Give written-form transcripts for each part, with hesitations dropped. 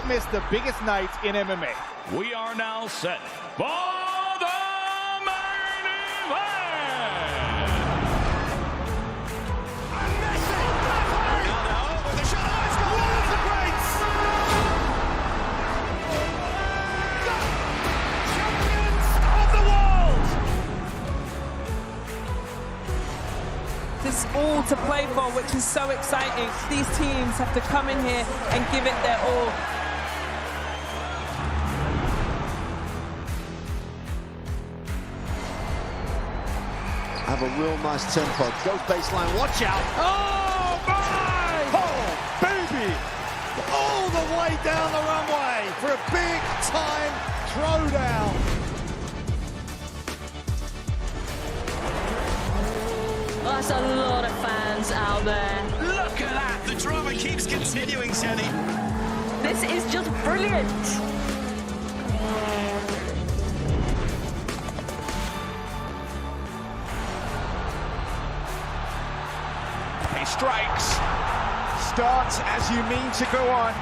don't miss the biggest nights in MMA. We are now set for the main event. Ronaldo with the shot. Oh, it's got one of the greats. Champions of the world. There's all to play for, which is so exciting. These teams have to come in here and give it their all. Have a real nice tempo. Goes baseline, watch out. Oh, my! Oh, baby! All the way down the runway for a big-time throwdown. Oh, that's a lot of fans out there. Look at that! The drama keeps continuing, Jenny. This is just brilliant. He strikes. Starts as you mean to go on.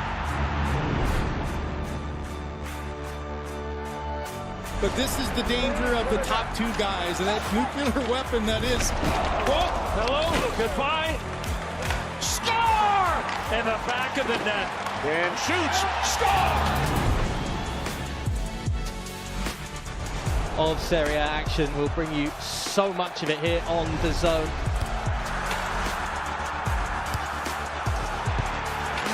But this is the danger of the top two guys, and that nuclear weapon that is. Oh, hello, goodbye. Score! In the back of the net. And shoots. Score! Of Serie A action. We'll bring you so much of it here on DAZN.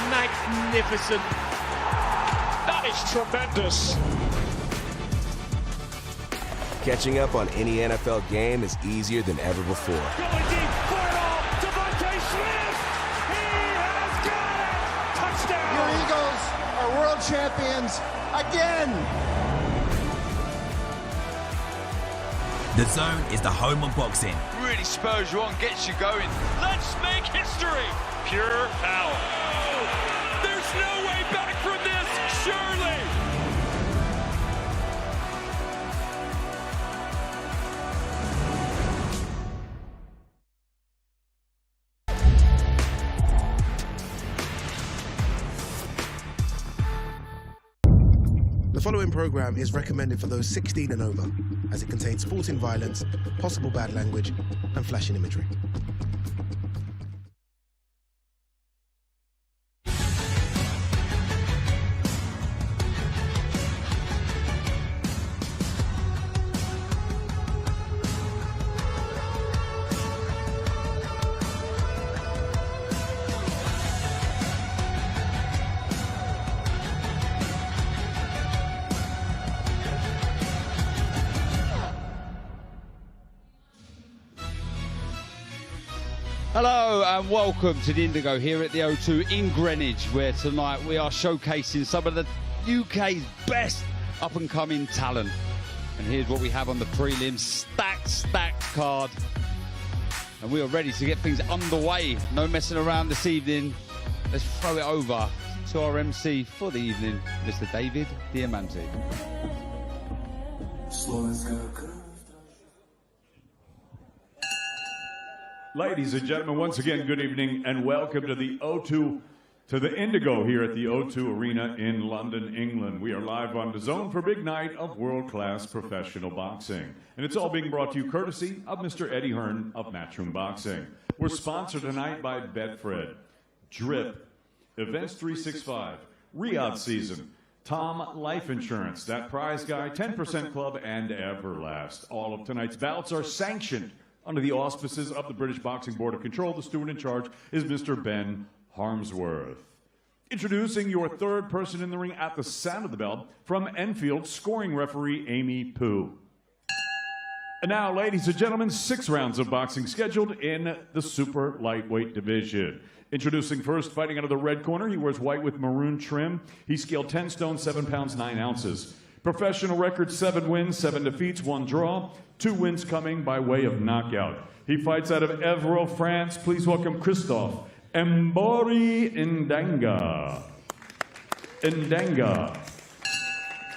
Magnificent. That is tremendous. Catching up on any NFL game is easier than ever before. Going deep for it all. Devontae Smith. He has got it. Touchdown. Your Eagles are world champions again. DAZN is the home of boxing. Really spurs you on, gets you going. Let's make history. Pure power. There's no way back from this, surely. The following program is recommended for those 16 and over, as it contains sporting violence, possible bad language, and flashing imagery. Hello and welcome to the Indigo here at the O2 in Greenwich, where tonight we are showcasing some of the UK's best up-and-coming talent. And here's what we have on the prelims: stacked card. And we are ready to get things underway. No messing around this evening. Let's throw it over to our MC for the evening, Mr. David Diamante. Ladies and gentlemen, once again, good evening and welcome to the O2, to the Indigo here at the O2 Arena in London, England. We are live on DAZN for a big night of world-class professional boxing. And it's all being brought to you courtesy of Mr. Eddie Hearn of Matchroom Boxing. We're sponsored tonight by Betfred, Drip, Events 365, Riyadh Season, Tom Life Insurance, That Prize Guy, 10% Club, and Everlast. All of tonight's bouts are sanctioned under the auspices of the British Boxing Board of Control. The steward in charge is Mr. Ben Harmsworth. Introducing your third person in the ring at the sound of the bell, from Enfield, scoring referee Amy Pooh. And now, ladies and gentlemen, 6 rounds of boxing scheduled in the super lightweight division. Introducing first, fighting out of the red corner, he wears white with maroon trim. He scaled 10 stone, 7 pounds, 9 ounces. Professional record: 7 wins, 7 defeats, 1 draw, 2 wins coming by way of knockout. He fights out of Évreux, France. Please welcome Christophe Mbori Ndenga.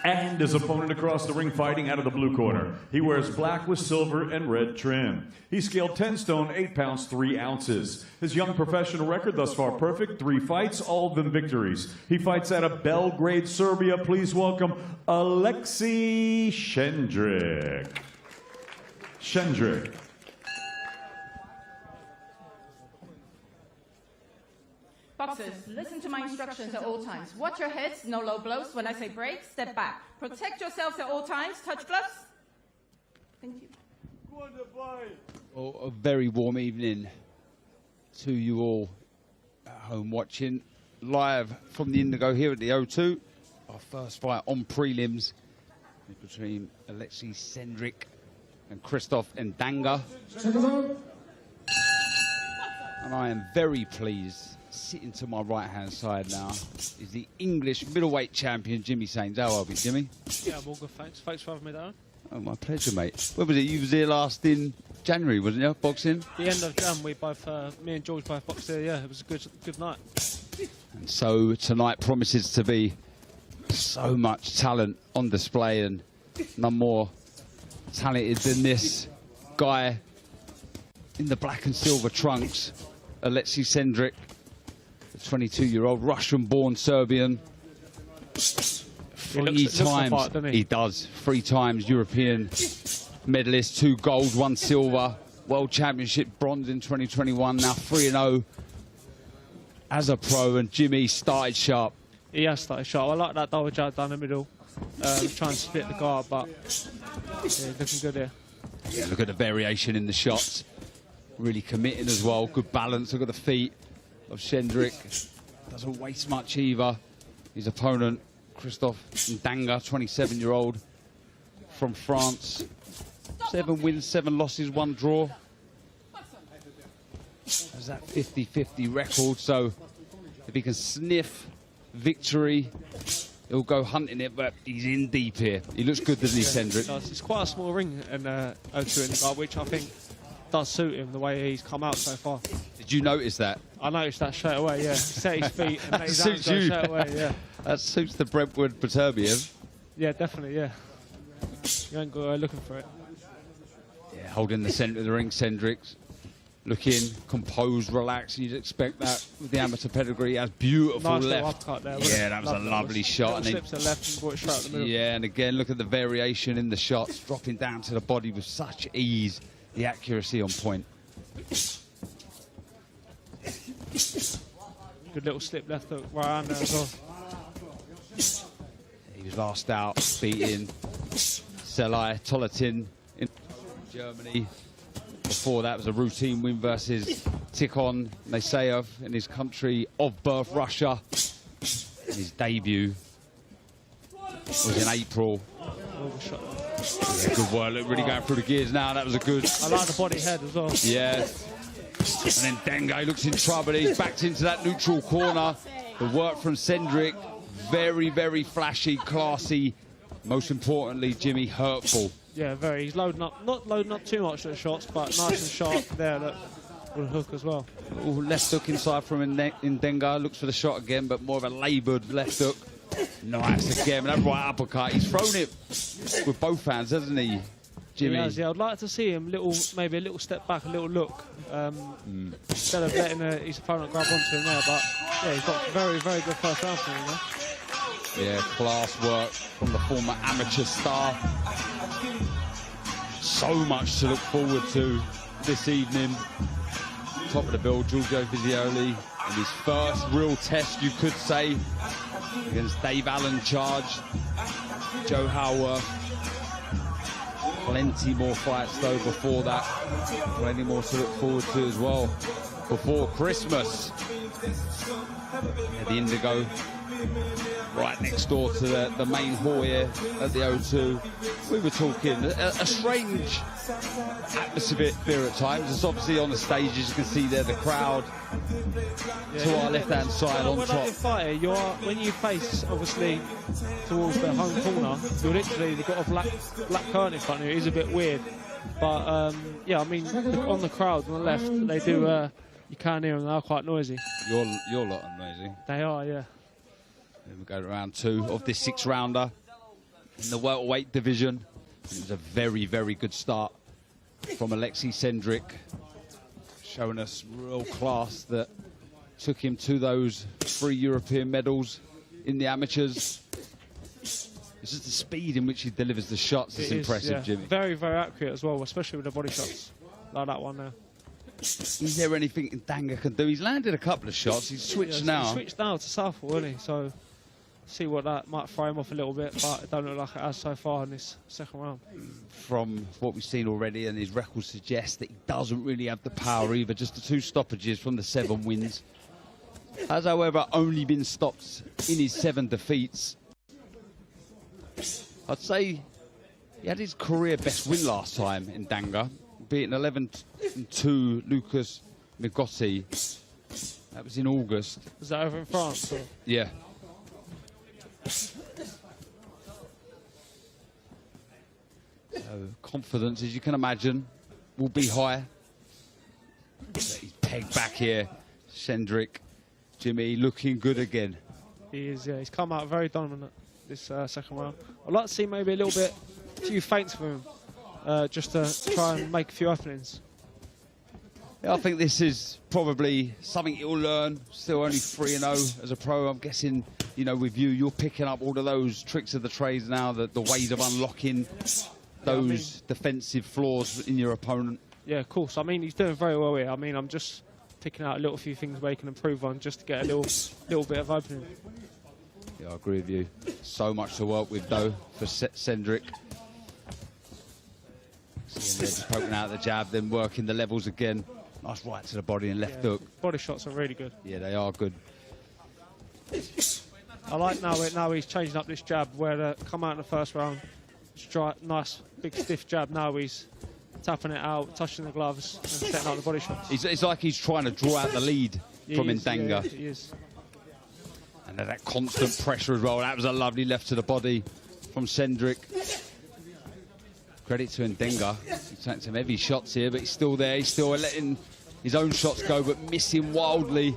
And his opponent across the ring fighting out of the blue corner. He wears black with silver and red trim. He scaled 10 stone, 8 pounds, 3 ounces. His young professional record thus far perfect, 3 fights, all of them victories. He fights out of Belgrade, Serbia. Please welcome Alexei Shendrick. Shendrick. Boxers, listen to my instructions at all times. Watch your heads, no low blows. When I say break, step back. Protect yourselves at all times. Touch gloves. Thank you. Well, a very warm evening to you all at home watching live from the Indigo here at the O2. Our first fight on prelims is between Alexei Sendrick and Christoph Ndanga. And I am very pleased. Sitting to my right-hand side now is the English middleweight champion, Jimmy Sains. How are we, Jimmy? Yeah, I'm all good, thanks. Thanks for having me down. Oh, my pleasure, mate. When was it? You was here last in January, wasn't you, boxing? The end of Jan, we both, me and George both boxed here, yeah. It was a good night. And so tonight promises to be so much talent on display, and none more talented than this guy in the black and silver trunks, Alexei Sendrick. 22-year-old Russian-born Serbian. Three times European medalist, 2 gold, 1 silver, World Championship bronze in 2021. Now 3-0 as a pro, and Jimmy started sharp. He has started sharp. I like that double jab down the middle, trying to split the guard, but yeah, looking good here. Yeah, look at the variation in the shots. Really committing as well. Good balance. Look at the feet of Shendrick. Doesn't waste much either. His opponent, Christoph Ndanga, 27-year-old from France. 7 wins, 7 losses, 1 draw. Has that 50-50 record, so if he can sniff victory, he'll go hunting it, but he's in deep here. He looks good, doesn't he, Sendrick? It's quite a small ring in O2 Indigo, which I think does suit him the way he's come out so far. Did you notice that? I noticed that straight away, yeah. Set his feet and let his hands go straight away, yeah. That suits the Brentwood Proterbium. Yeah, definitely, yeah. You ain't go looking for it. Yeah, holding the centre of the ring, Sendrick. Looking composed, relaxed. You'd expect that with the amateur pedigree. He has beautiful nice left. There, yeah, that was a lovely shot. And slips to the left and brought it straight up the middle. Yeah, and again, look at the variation in the shots, dropping down to the body with such ease. The accuracy on point. Good little slip left hook right hand there as well. He was last out, beating Selay Tolatin in Germany. Before that was a routine win versus Tikhon Nesayev in his country of birth, Russia. And his debut was in April. Yeah, good work. Look, really going through the gears now. That was a good. I like the body head as well. Yeah. And then Denge looks in trouble. He's backed into that neutral corner. The work from Sendrick, very, very flashy, classy. Most importantly, Jimmy, hurtful. Yeah, very. He's loading up, not loading up too much of the shots, but nice and sharp there. Look, with a hook as well. Ooh, left hook inside from Ndenga. Looks for the shot again, but more of a laboured left hook. Nice again, that right uppercut. He's thrown it with both hands, hasn't he, Jimmy? He has, yeah. I'd like to see him maybe a little step back, a little look, instead of letting his opponent grab onto him there. But yeah, he's got very, very good first round for him there. Yeah, class work from the former amateur star. So much to look forward to this evening. Top of the bill, Giorgio Visioli in his first real test, you could say, against Dave Allen charged, Joe Howarth. Plenty more fights though before that. Plenty more to look forward to as well before Christmas. Yeah, the Indigo right next door to the main hall here at the O2. We were talking a strange atmosphere at times. It's obviously on the stage, as you can see there, the crowd to our left-hand side on top. When you face, obviously, towards the home corner, you're literally, they've got a black curtain in front of you. It is a bit weird. But, yeah, I mean, on the crowd on the left, they do, you can hear them, they are quite noisy. Your lot are noisy. They are, yeah. Then we go to round 2 of this 6-rounder. in the welterweight division. It was a very, very good start from Alexei Cendric, showing us real class that took him to those 3 European medals in the amateurs. It's just the speed in which he delivers the shots is impressive, Jimmy. Very, very accurate as well, especially with the body shots, like that one there. Is there anything Ndanga can do? He's landed a couple of shots. He's switched now. He's switched now to southpaw, isn't he? So see what that might throw him off a little bit, but it don't look like it has so far in this second round. From what we've seen already, and his record suggests that he doesn't really have the power either. Just the 2 stoppages from the 7 wins. Has, however, only been stopped in his 7 defeats. I'd say he had his career best win last time in Ndanga, beating 11-2 Lucas Migotti. That was in August. Was that over in France? Or? Yeah. So confidence, as you can imagine, will be high. He's pegged back here. Cendric, Jimmy, looking good again. He is, yeah. He's come out very dominant this second round. I'd like to see maybe a few feints from him, just to try and make a few openings. Yeah, I think this is probably something he'll learn. Still only 3-0 as a pro. I'm guessing, you know, with you, you're picking up all of those tricks of the trades now, the ways of unlocking those defensive flaws in your opponent. Yeah, of course. I mean, he's doing very well here. I mean, I'm just picking out a little few things where he can improve on just to get a little bit of opening. Yeah, I agree with you. So much to work with, though, for Cendric. Seeing there just poking out the jab, then working the levels again. Nice right to the body and left hook. Body shots are really good. Yeah, they are good. I like now he's changing up this jab where they come out in the first round. Nice, big, stiff jab. Now he's tapping it out, touching the gloves and setting up the body shots. It's like he's trying to draw out the lead from Ndanga. Yeah, he is. And that constant pressure as well. That was a lovely left to the body from Cendric. Credit to Ndanga. He's taking some heavy shots here, but he's still there. He's still letting his own shots go, but missing wildly.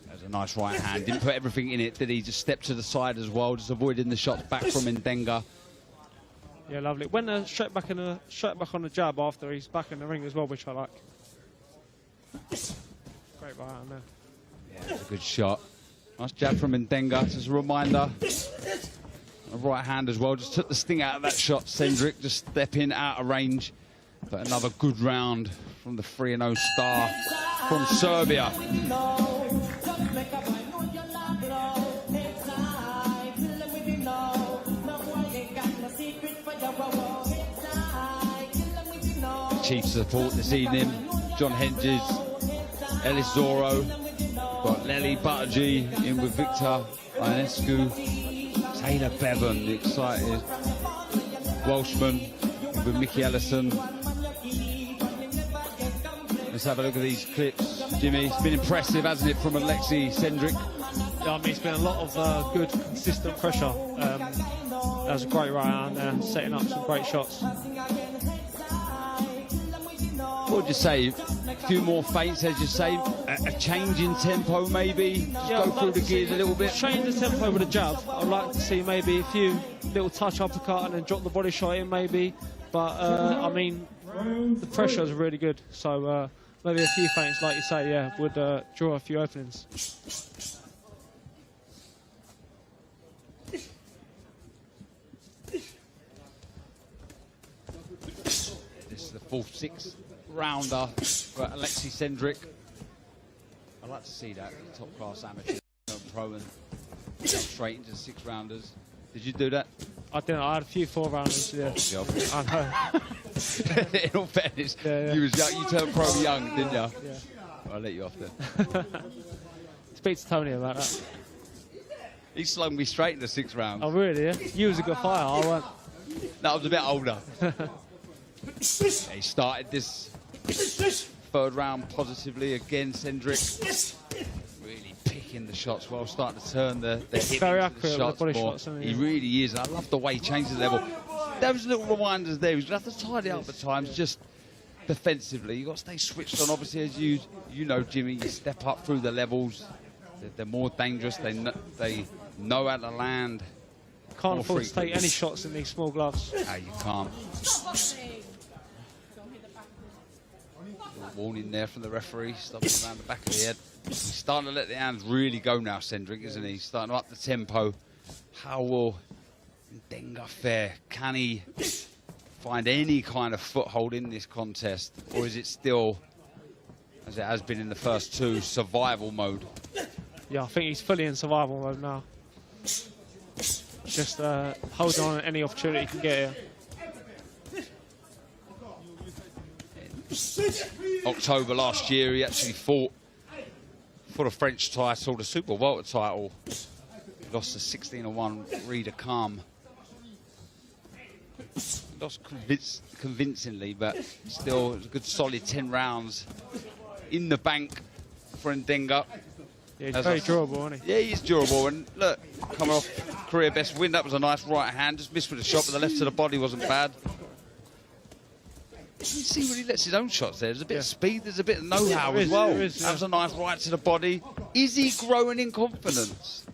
There's a nice right hand. Didn't put everything in it, did he? Just stepped to the side as well, just avoiding the shots back from Ndanga. Yeah, lovely. Went straight back on the jab after he's back in the ring as well, which I like. Great right hand there. Yeah, that's a good shot. Nice jab from Ndanga. Just a reminder. A right hand as well. Just took the sting out of that shot. Cendric just stepping out of range. But another good round from the 3-0 star from Serbia. Chief support this evening. John Hedges, Ellis Zoro, got Lely Buttigieg in with Victor Ionescu, Taylor Bevan, the excited Welshman with Mickey Ellison. Let's have a look at these clips, Jimmy. It's been impressive, hasn't it, from Alexei Cendric? Yeah, I mean, it's been a lot of good, consistent pressure. That was a great right hand there, setting up some great shots. What would you say? A few more feints, as you say? A change in tempo, maybe? Just go through the gears a little bit? Change the tempo with a jab. I'd like to see maybe a few little touch uppercut and then drop the body shot in, maybe. But, I mean, the pressure is really good. So maybe a few feints, like you say, yeah, would draw a few openings. This is the 4th, 6th rounder for Alexei Cendric. I'd like to see that top class amateur pro and jump straight into 6 rounders. Did you do that? I didn't. I had a few 4 rounders. Yeah. Good job. I know. In all fairness, yeah. you was young. You turned pro young, didn't you? Yeah. I'll let you off then. Speak to Tony about that. He slung me straight in the 6th round. Oh really? Yeah. You was a good fighter. I weren't. No, I was a bit older. He started this 3rd round positively again. Cendric really picking the shots well, starting to turn the hip very into accurate the shots with the body more. shots, He really is. I love the way he changes the level. Those little reminders there. He's going to have to tidy up at times, just defensively. You've got to stay switched on. Obviously, as you know, Jimmy, you step up through the levels. They're more dangerous. They know how to land. Can't afford to take any shots in these small gloves. No, you can't. Warning there from the referee, stopping around the back of the head. He's starting to let the hands really go now, Cendric, isn't he? He's starting to up the tempo. How will Ndenga fare? Can he find any kind of foothold in this contest? Or is it still, as it has been in the first two, survival mode? Yeah, I think he's fully in survival mode now. Just hold on at any opportunity he can get here. October last year, he actually fought for the French title, the Super Welter title. He lost to 16-1 Rida Khan. Lost convincingly, but still it was a good solid 10 rounds in the bank for Ndenga. Yeah, he's very durable, isn't he? Yeah, he's durable. And look, coming off career best win, that was a nice right hand. Just missed with a shot, but the left to the body wasn't bad. You see when he lets his own shots there. There's a bit of speed, there's a bit of know-how as well. That was a nice right to the body. Is he growing in confidence?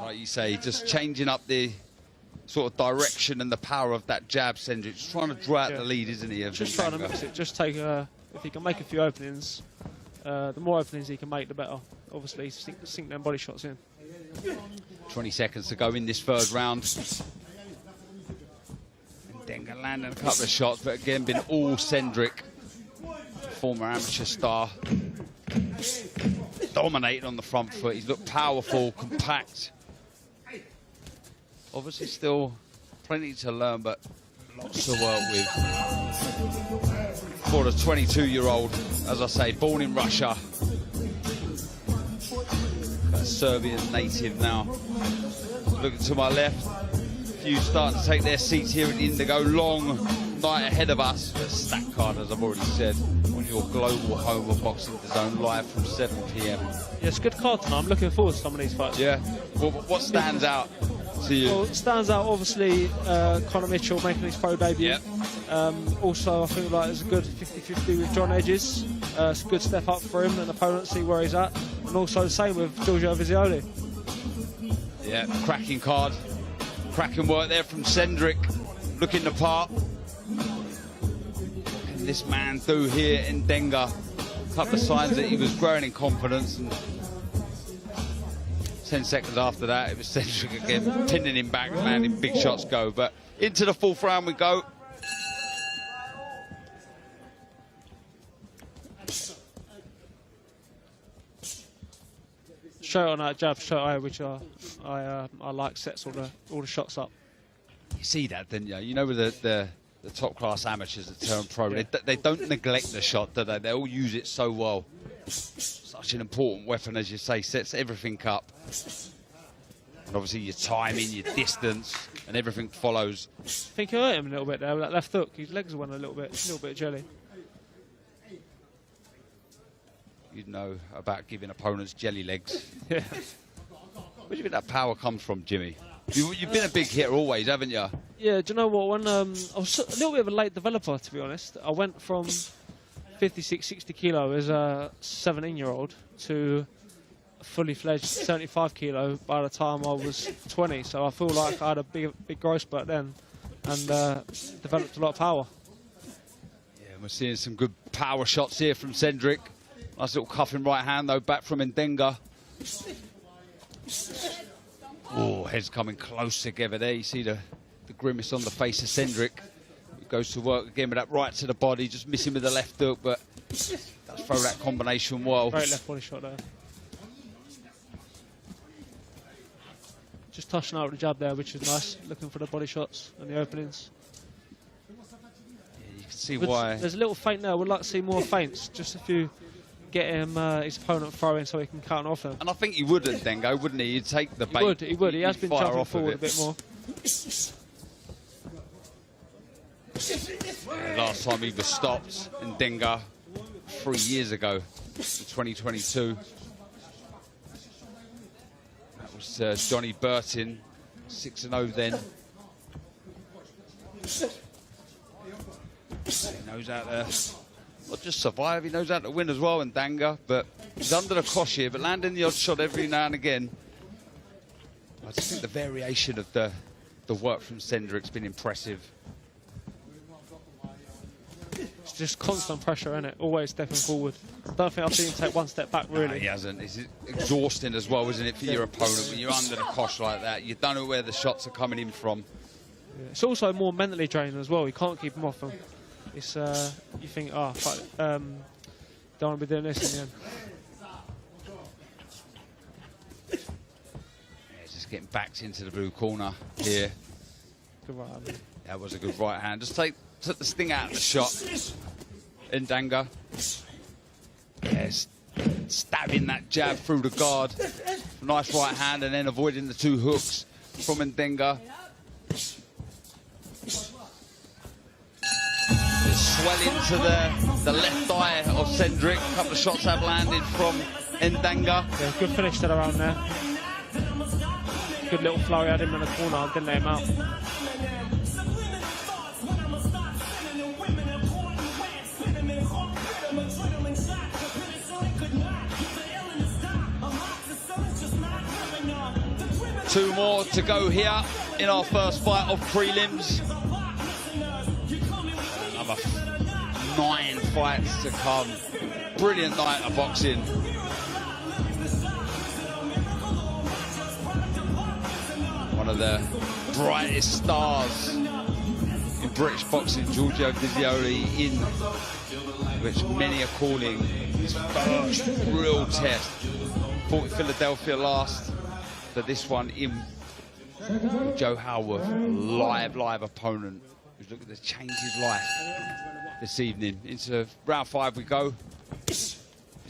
Like you say, just changing up the sort of direction and the power of that jab, Cendric. Just trying to draw out the lead, isn't he? Just trying to mix it. Just take, if he can make a few openings, the more openings he can make, the better. Obviously, sink them body shots in. 20 seconds to go in this third round. Ndenga landing a couple of shots, but again, been all Cendric. Former amateur star. Dominating on the front foot. He's looked powerful, compact. Obviously still plenty to learn, but lots to work with. For the 22-year-old, as I say, born in Russia. A Serbian native now. Looking to my left, a few starting to take their seats here at the Indigo. Long night ahead of us. But stack card, as I've already said, on your global home of Boxing DAZN, live from 7 p.m. Yeah, it's a good card tonight. I'm looking forward to some of these fights. Yeah. Well, what stands out to you? Well, it stands out, obviously, Conor Mitchell making his pro debut. Yep. Also, I feel like it's a good 50-50 with John Edges. It's a good step up for him and opponent, see where he's at. And also the same with Giorgio Visioli. Yeah, cracking card. Cracking work there from Cendric. Looking the part. Can this man do here in Ndenga? A couple of signs that he was growing in confidence. And 10 seconds after that, it was Cendric again, pinning him back, landing big shots go. But into the fourth round we go. Straight on that jab, straight away, which I like, sets all the shots up. You see that, didn't you? You know, with the top class amateurs that turn pro, yeah. they don't neglect the shot, do they? They all use it so well. Such an important weapon, as you say, sets everything up. And obviously your timing, your distance, and everything follows. I think he hurt him a little bit there with that left hook. His legs went a little bit jelly. You'd know about giving opponents jelly legs. Yeah. Where do you think that power comes from, Jimmy? You've been a big hitter always, haven't you? Yeah, do you know what? When I was a little bit of a late developer, to be honest. I went from 56, 60 kilo as a 17-year-old to a fully fledged 75 kilo by the time I was 20. So I feel like I had a big growth spurt then and developed a lot of power. Yeah, we're seeing some good power shots here from Cendric. Nice little cuffing right hand, though, back from Ndenga. Oh, heads coming close together there. You see the grimace on the face of Cendric. He goes to work again with that right to the body, just missing with the left hook, but does throw that combination well. Great left body shot there. Just touching out with the jab there, which is nice. Looking for the body shots and the openings. Yeah, you can see why. There's a little feint there. We'd like to see more feints. Just if you get him his opponent throwing so he can counter off them. And I think he would at Dengo, wouldn't he? He'd take the bait. He would. He has been jumping forward a bit more. Yeah, last time he was stopped in Denga 3 years ago, in 2022. That was Johnny Burton, 6-0 then. He knows how to not just survive, he knows how to win as well in Danga, but He's under the cosh here, but landing the odd shot every now and again. I just think the variation of the work from Cendric's been impressive. It's just constant pressure, isn't it? Always stepping forward. I don't think I've seen him take one step back, really. No, he hasn't. It's exhausting as well, isn't it, for your opponent when you're under the cosh like that? You don't know where the shots are coming in from. Yeah. It's also more mentally draining as well. You can't keep him off them. It's you think, oh, fuck, don't want to be doing this in the end. Yeah, just getting backed into the blue corner here. Good right hand. That was a good right hand. Just took the sting out of the shot. Ndanga. Yes, stabbing that jab through the guard. Nice right hand and then avoiding the two hooks from Ndanga. Swell into the left eye of Cendric. A couple of shots have landed from Ndanga. Yeah, good finish to the round there. Good little flurry, had him in the corner and didn't let him out. Two more to go here in our first fight of prelims. Another 9 fights to come. Brilliant night of boxing. One of the brightest stars in British boxing, Giorgio Visioli, in which many are calling his first real test. Fought in Philadelphia last. But this one in Joe Howarth, live opponent, who's looking to change his life this evening. Into round 5 we go. It's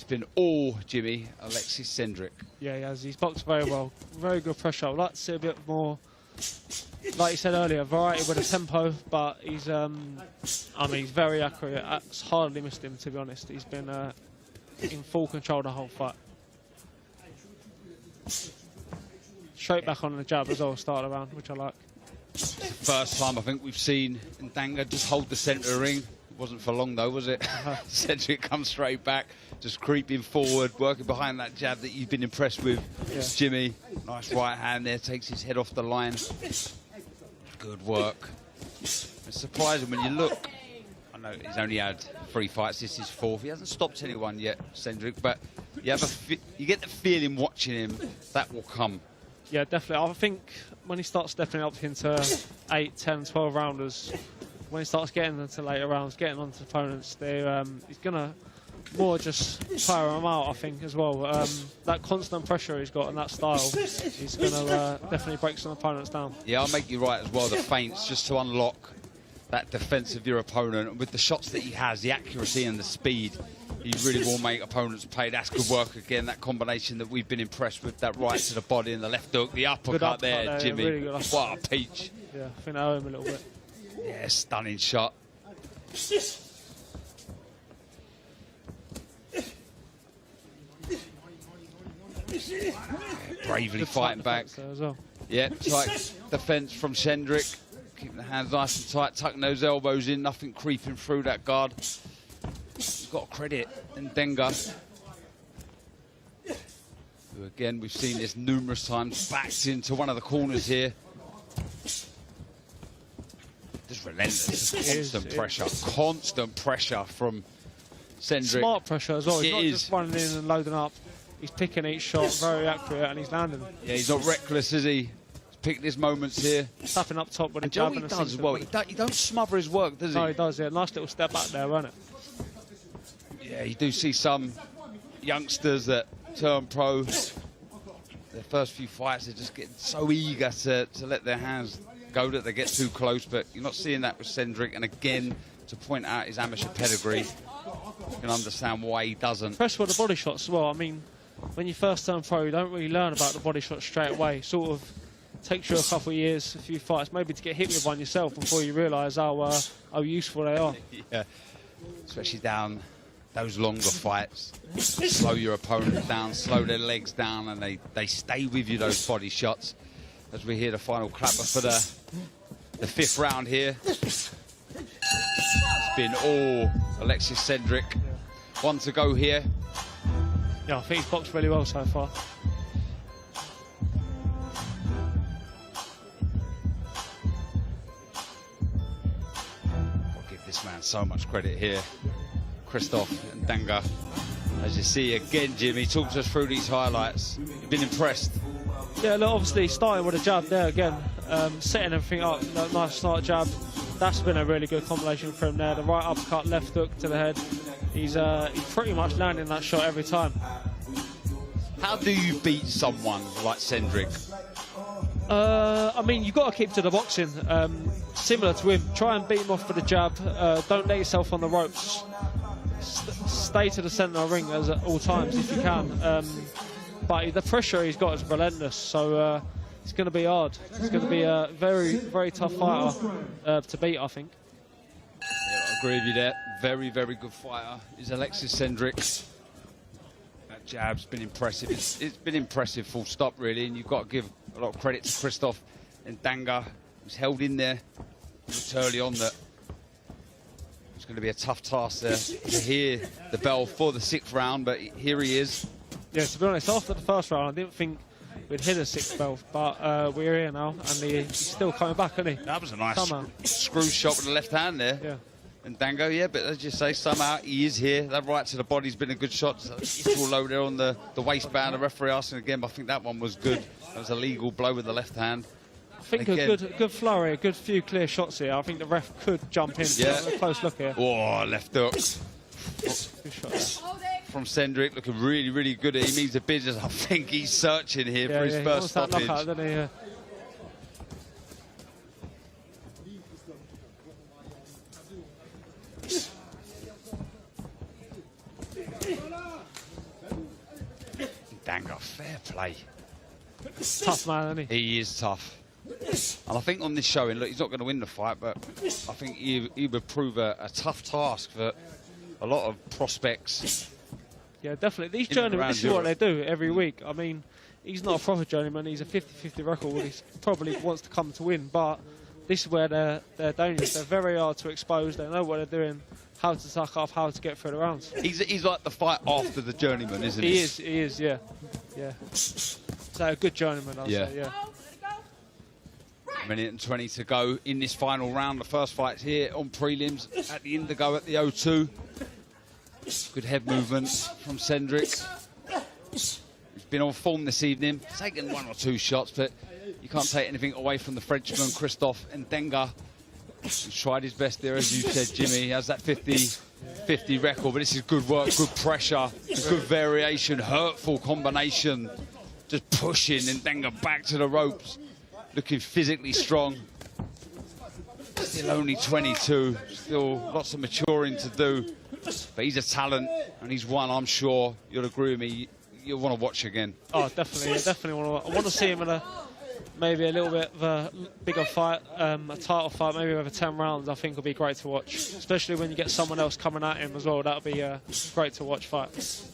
been all Jimmy, Alexis Cendric. Yeah, he has. He's boxed very well. Very good pressure. I'd like to see a bit more, like you said earlier, variety with the tempo, but he's, I mean, he's very accurate. It's hardly missed him, to be honest. He's been in full control the whole fight. Straight back on the jab as well, start around, which I like. First time I think we've seen Ndanga just hold the centre of the ring. It wasn't for long though, was it? Cendric comes straight back, just creeping forward, working behind that jab that you've been impressed with, Jimmy. Nice right hand there, takes his head off the line. Good work. It's surprising when you look. I know he's only had 3 fights, this is 4th. He hasn't stopped anyone yet, Cendric, but you get the feeling watching him that will come. Yeah, definitely. I think when he starts stepping up into 8, 10, 12 rounders, when he starts getting into later rounds, getting onto opponents, he's going to more just tire them out, I think, as well. That constant pressure he's got and that style, he's going to definitely break some opponents down. Yeah, I'll make you right as well, the feints, just to unlock that defence of your opponent. And with the shots that he has, the accuracy and the speed, he really will make opponents pay. That's good work again, that combination that we've been impressed with, that right to the body and the left hook, the uppercut there, Jimmy. Yeah, really good uppercut. What a peach. Yeah, I think I owe him a little bit. Yeah, stunning shot. Bravely fighting back. As well. Yeah, tight defence from Cendric. Keeping the hands nice and tight, tucking those elbows in, nothing creeping through that guard. You've got to credit Ndanga, who again, we've seen this numerous times, backed into one of the corners here. Just relentless, just constant pressure from Cendric. Smart pressure as well. He's not just running in and loading up. He's picking each shot, very accurate, and he's landing. Yeah, he's not reckless, is he? He's picked his moments here. Tapping up top with a and jab. He does as well. He don't smother his work, does he? No, he does, yeah. Nice little step back there, wasn't it? Yeah, you do see some youngsters that turn pro. Their first few fights, they're just getting so eager to let their hands go that they get too close, but you're not seeing that with Cendric. And again, to point out his amateur pedigree, you can understand why he doesn't. Press for the body shots as well. I mean, when you first turn pro, you don't really learn about the body shots straight away. Sort of takes you a couple of years, a few fights, maybe to get hit with one yourself before you realise how useful they are. Yeah, especially down those longer fights. Slow your opponent down, slow their legs down, and they stay with you, those body shots. As we hear the final clapper for the 5th round here. It's been all Alexis Cendric. 1 to go here. Yeah, I think he's boxed really well so far. I'll give this man so much credit here. Christoph and Danga. As you see again, Jimmy, talks us through these highlights. You've been impressed. Yeah, look, obviously starting with a jab there again, setting everything up, nice start jab. That's been a really good combination for him there. The right uppercut, left hook to the head. He's pretty much landing that shot every time. How do you beat someone like Cendric? I mean, you've got to keep to the boxing. Similar to him, try and beat him off with a jab. Don't let yourself on the ropes. Stay to the centre of the ring at all times if you can. But the pressure he's got is relentless, so it's going to be hard. It's going to be a very, very tough fighter to beat, I think. Yeah, I agree with you there. Very, very good fighter is Alexis Cendric. That jab's been impressive. It's been impressive, full stop, really. And you've got to give a lot of credit to Christoph and Danga, who's held in there. Looked early on that it's going to be a tough task there to hear the bell for the 6th round, but here he is. Yeah, to be honest, after the first round, I didn't think we'd hit a 6th bell, but we're here now, and he's still coming back, isn't he? That was a nice screw shot with the left hand there. Yeah. And Dango, yeah, but as you say, somehow he is here. That right to the body's been a good shot. So it's all low there on the waistband. The referee asking again, but I think that one was good. That was a legal blow with the left hand. I think a good flurry, a good few clear shots here. I think the ref could jump in. Yeah. A close look here. Oh, left hook. Good shot. From Cendric, looking really, really good. He means the business. I think he's searching here for his first stoppage. That knockout, doesn't he? Yeah. Danga, fair play. Tough man, isn't he? He is tough. And I think on this showing, look, he's not going to win the fight, but I think he would prove a tough task for a lot of prospects. Yeah, definitely. These journeymen, this is what they do every week. I mean, he's not a proper journeyman. He's a 50-50 record. He probably wants to come to win, but this is where they're dangerous. They're very hard to expose. They know what they're doing, how to suck off, how to get through the rounds. He's like the fight after the journeyman, isn't he? He is, yeah. Yeah. So a good journeyman, I'd say, yeah. A minute and 20 to go in this final round. The first fight's here on prelims at the Indigo at the O2. Good head movement from Cendric. He's been on form this evening, taken 1 or 2 shots, but you can't take anything away from the Frenchman, Christoph Ndenga. He's tried his best there, as you said, Jimmy. He has that 50-50 record, but this is good work, good pressure, good variation, hurtful combination. Just pushing Ndenga back to the ropes, looking physically strong. Still only 22, still lots of maturing to do. But he's a talent, and he's one, I'm sure, you'll agree with me, you'll want to watch again. Oh, definitely, definitely want to. I want to see him in maybe a little bit of a bigger fight, a title fight, maybe over 10 rounds. I think will be great to watch, especially when you get someone else coming at him as well. That'll be a great to watch fight. He's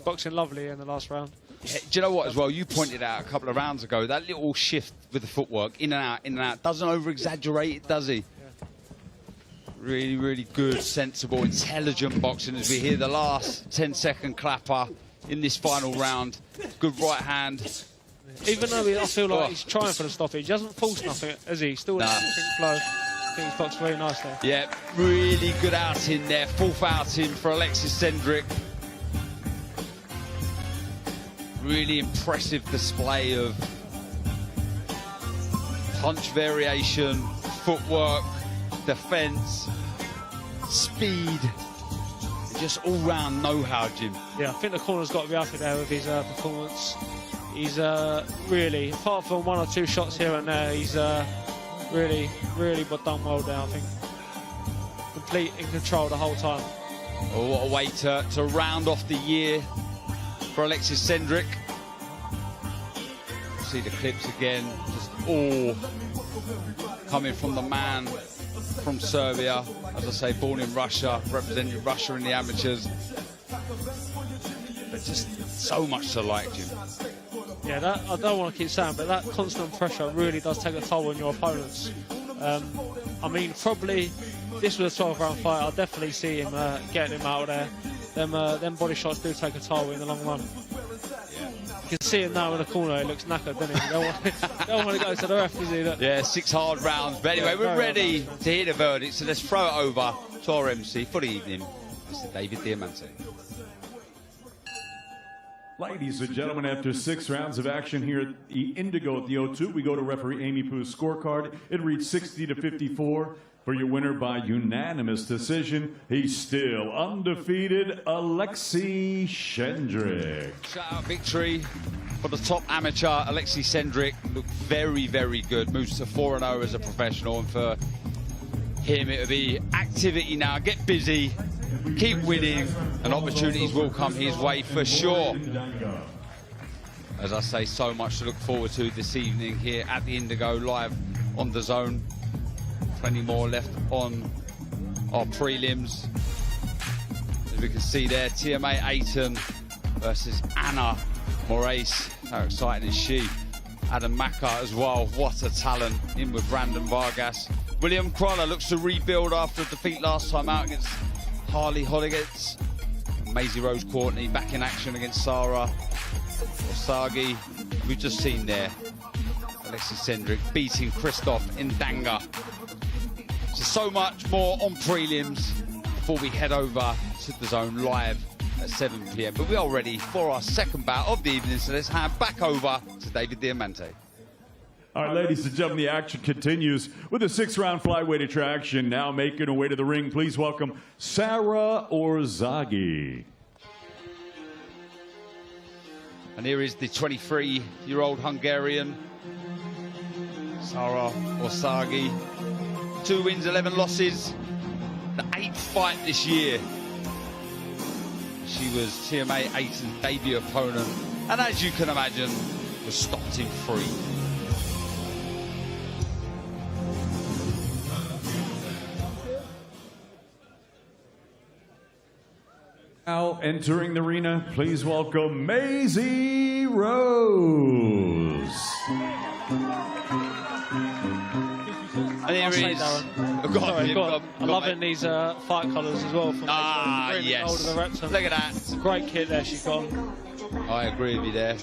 boxing lovely in the last round. Yeah, do you know what, as well, you pointed out a couple of rounds ago, that little shift with the footwork, in and out, doesn't over-exaggerate it, does he? Yeah. Really, really good, sensible, intelligent boxing as we hear the last 10-second clapper in this final round. Good right hand. Even though I feel like he's trying for the stoppage, he hasn't forced nothing, has he? Still in flow. I think he's boxed very nice there. Yeah, really good outing there, 4th outing for Alexis Cendric. Really impressive display of punch variation, footwork, defence, speed, just all-round know-how, Jim. Yeah, I think the corner's got to be happy there with his performance. He's really, apart from 1 or 2 shots here and there, he's really done well there, I think. Complete in control the whole time. Oh, what a way to round off the year for Alexis Cendric. See the clips again, just all coming from the man from Serbia. As I say, born in Russia, representing Russia in the amateurs. But just so much to like, Jim. Yeah, that I don't want to keep saying, but that constant pressure really does take a toll on your opponents. I mean, probably this was a 12-round fight. I'll definitely see him getting him out of there. Them body shots do take a toll in the long run. You can see him now in the corner. He looks knackered, doesn't he? Don't want to go to the ref, does he? Yeah, 6 hard rounds. But anyway, we're ready to hear the verdict. So let's throw it over to our MC for the evening, Mr. David Diamante. Ladies and gentlemen, after 6 rounds of action here at the Indigo at the O2, we go to referee Amy Poo's scorecard. It reads 60-54 for your winner by unanimous decision. He's still undefeated, Alexei Cendric. Shout out victory for the top amateur, Alexei Cendric. Looked very, very good. Moves to 4-0 as a professional. And for him, it'll be activity now. Get busy. Keep winning, and opportunities will come his way for sure. As I say, so much to look forward to this evening here at the Indigo, live on DAZN. Plenty more left on our prelims. As we can see there, TMA Ayton versus Anna Moraes. How exciting is she? Adam Maka as well. What a talent. In with Brandon Vargas. William Crolla looks to rebuild after a defeat last time out against Harley Hodgets. Maisie Rose Courtney back in action against Sarah Osagi. We've just seen there Alexei Cendric beating Christoph Ndanga. So much more on prelims before we head over to the zone live at 7 p.m. But we are ready for our second bout of the evening, so let's hand back over to David Diamante. All right, ladies and gentlemen, the action continues with a 6-round flyweight attraction. Now making her way to the ring, please welcome Sarah Orzagi. And here is the 23-year-old Hungarian, Sarah Orzagi. 2 wins, 11 losses. The 8th fight this year. She was TMA Ayton's debut opponent. And as you can imagine, was stopped in 3. Now entering the arena, please welcome Maisie Rose. And here is... I'm loving these fight colours as well. From yes. Look at that. It's a great kit there she's got. I agree with you there.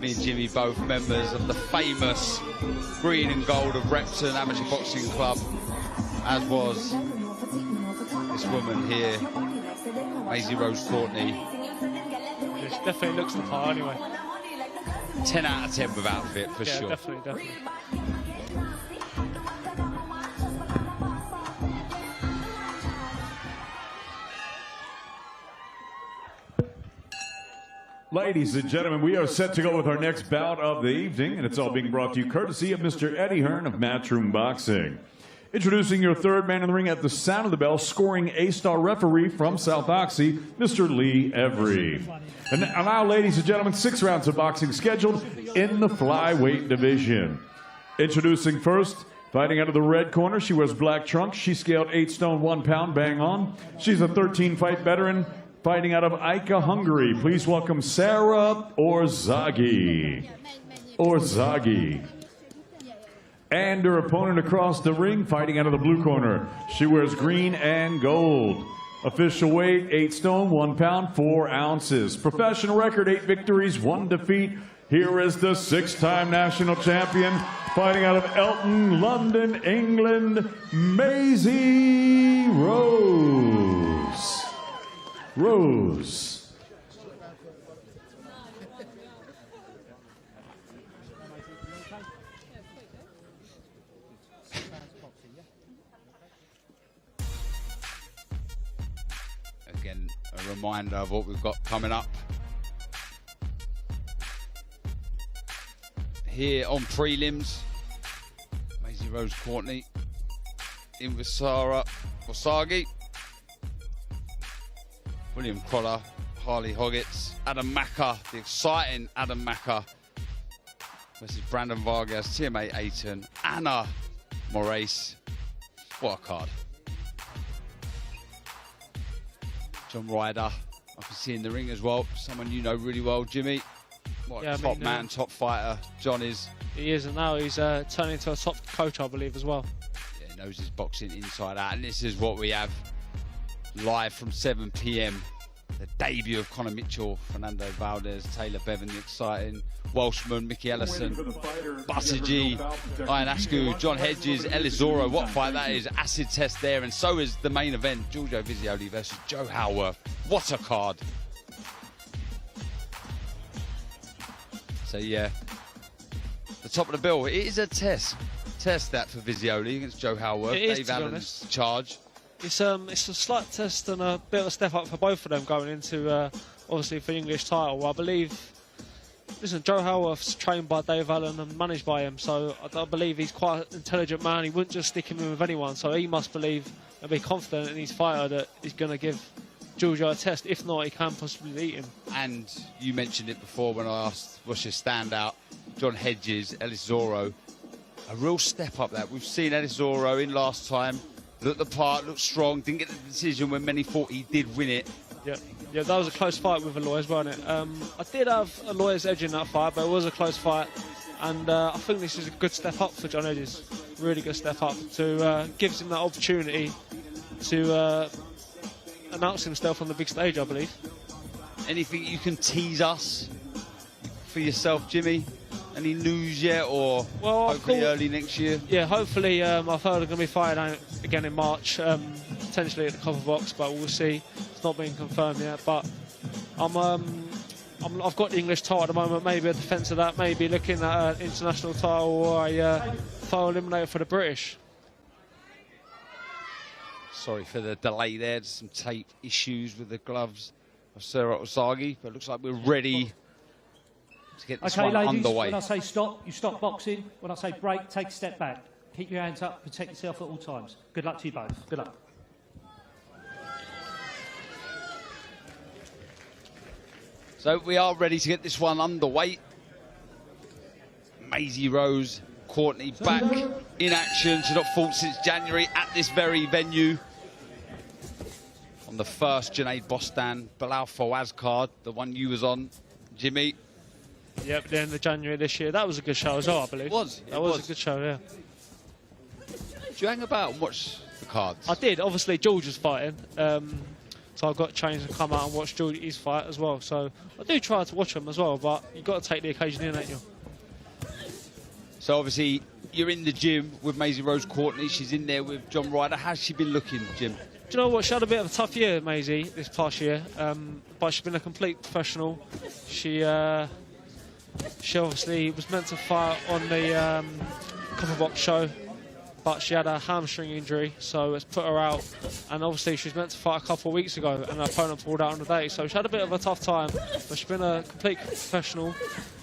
Me and Jimmy both members of the famous green and gold of Repton Amateur Boxing Club, as was this woman here, Maisie Rose Courtney. She definitely looks the part anyway. 10 out of 10 with outfit for sure. Definitely. Ladies and gentlemen, we are set to go with our next bout of the evening, and it's all being brought to you courtesy of Mr. Eddie Hearn of Matchroom Boxing. Introducing your third man in the ring at the sound of the bell, scoring A-star referee from South Oxy, Mr. Lee Every. And now, ladies and gentlemen, 6 rounds of boxing scheduled in the flyweight division. Introducing first, fighting out of the red corner, she wears black trunks. She scaled 8 stone 1 pound, bang on. She's a 13-fight veteran, fighting out of Ica, Hungary. Please welcome Sarah Orzagi. And her opponent across the ring, fighting out of the blue corner. She wears green and gold. Official weight, 8 stone, 1 pound, 4 ounces. Professional record, 8 victories, 1 defeat. Here is the 6-time national champion, fighting out of Elton, London, England, Maisie Rose. Again, a reminder of what we've got coming up here on prelims. Maisie Rose Courtney in with Sarah Orzagi. William Crolla, Harley Hodgets, Adam Maka, the exciting Adam Maka versus Brandon Vargas, TMA Ayton, Anna Moraes. What a card. John Ryder, I can see in the ring as well. Someone you know really well, Jimmy. What a top man, top fighter John is. He is, and now he's turning into a top coach, I believe, as well. knows his boxing inside out, and this is what we have live from 7 p.m. The debut of Conor Mitchell, Fernando Valdez, Taylor Bevan, the exciting Welshman, Mickey Ellison, Buttigieg, Ian Askew, John Hedges, Elizoro. What fight that is. Acid test there, and so is the main event, Giorgio Visioli versus Joe Howarth. What a card. So yeah, the top of the bill. It is a test that for Visioli against Joe Howarth. Dave Allen's charge. It's a slight test and a bit of a step up for both of them going into obviously for the English title. I believe. Listen, Joe Howarth's trained by Dave Allen and managed by him, so I believe he's quite an intelligent man. He wouldn't just stick him in with anyone, so he must believe and be confident in his fighter that he's going to give Giorgio a test. If not, he can possibly beat him. And you mentioned it before when I asked what's your standout. John Hedges, Elizoro, a real step up that. We've seen Elizoro in last time, looked the part, looked strong, didn't get the decision when many thought he did win it. Yeah, that was a close fight with Alois, wasn't it? I did have Alois edge in that fight, but it was a close fight. And I think this is a good step up for John Hedges. Really good step up to gives him that opportunity to announce himself on the big stage, I believe. Anything you can tease us for yourself, Jimmy? Any news yet, or hopefully early next year? Yeah, hopefully. I've heard they're going to be fighting again in March, potentially at the Copper Box, but we'll see. It's not been confirmed yet. But I've got the English title at the moment. Maybe a defence of that. Maybe looking at an international title or a title eliminator for the British. Sorry for the delay there. There's some tape issues with the gloves of Sarah Osagi, but it looks like we're ready to get this one ladies, underway. When I say stop, you stop boxing. When I say break, take a step back. Keep your hands up, protect yourself at all times. Good luck to you both. Good luck. So we are ready to get this one underway. Maisie Rose Courtney back in action. She's not fought since January at this very venue. On the first Junaid Bostan, Bilal Fawaz card, the one you was on, Jimmy. Yep, the end of January this year. That was a good show as well, I believe. It was. That was a good show, yeah. Did you hang about and watch the cards? I did. Obviously, George was fighting. So I've got to change and come out and watch Georgie's fight as well. So I do try to watch them as well, but you've got to take the occasion in, ain't you? So obviously, you're in the gym with Maisie Rose Courtney. She's in there with John Ryder. How's she been looking, Jim? Do you know what? She had a bit of a tough year, Maisie, this past year. But she's been a complete professional. She obviously was meant to fight on the Copper Box show, but she had a hamstring injury, so it's put her out. And obviously she was meant to fight a couple of weeks ago, and her opponent pulled out on the day. So she had a bit of a tough time, but she's been a complete professional.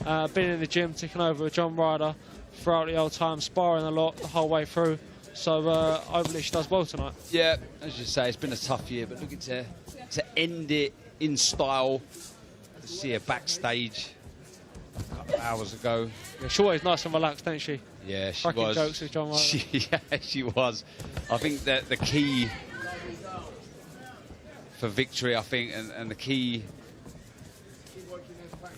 Been in the gym, taking over with John Ryder throughout the old time, sparring a lot the whole way through. So hopefully she does well tonight. Yeah, as you say, it's been a tough year, but looking to end it in style. To see her backstage a couple of hours ago. Yeah, she always nice and relaxed, ain't she? Yeah, she Cracking was. Jokes with John Ryder. Yeah, she was. I think that the key for victory, I think, and the key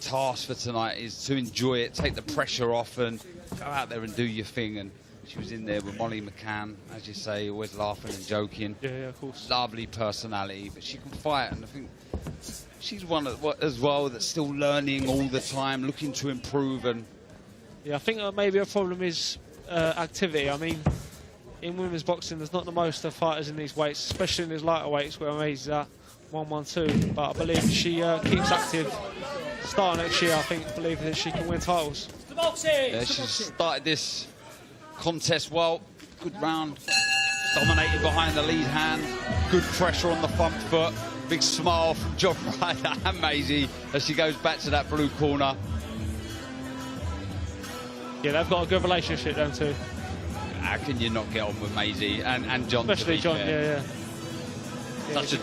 task for tonight is to enjoy it, take the pressure off, and go out there and do your thing. And she was in there with Molly McCann, as you say, always laughing and joking. Yeah, of course. Lovely personality, but she can fight, and I think she's one as well that's still learning all the time, looking to improve. And yeah, I think maybe a problem is activity. I mean, in women's boxing, there's not the most of fighters in these weights, especially in these lighter weights where Maisie's at 112. But I believe she keeps active. Starting next year, I believe that she can win titles. Yeah, she's started this contest well. Good round. Dominated behind the lead hand. Good pressure on the front foot. Big smile from John Ryder and Maisie as she goes back to that blue corner. Yeah, they've got a good relationship, them two. How can you not get on with Maisie and John? Especially John, yeah. Such a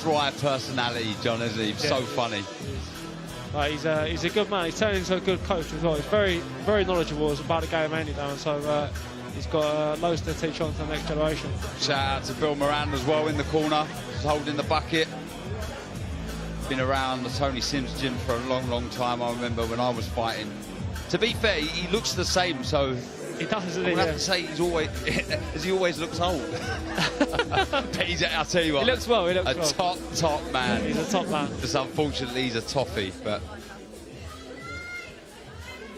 dry personality, John, isn't he? So funny. He's a good man. He's turned into a good coach as well. He's very, very knowledgeable about the game anyhow. So he's got loads to teach on to the next generation. Shout out to Bill Moran as well in the corner, just holding the bucket. Been around the Tony Sims gym for a long, long time. I remember when I was fighting. To be fair, he looks the same, so He does, doesn't he? I have to say, he's always, as he always looks old. But he's, I'll tell you what. He looks well, he looks well. Top man. He's a top man. Just unfortunately, he's a toffee, but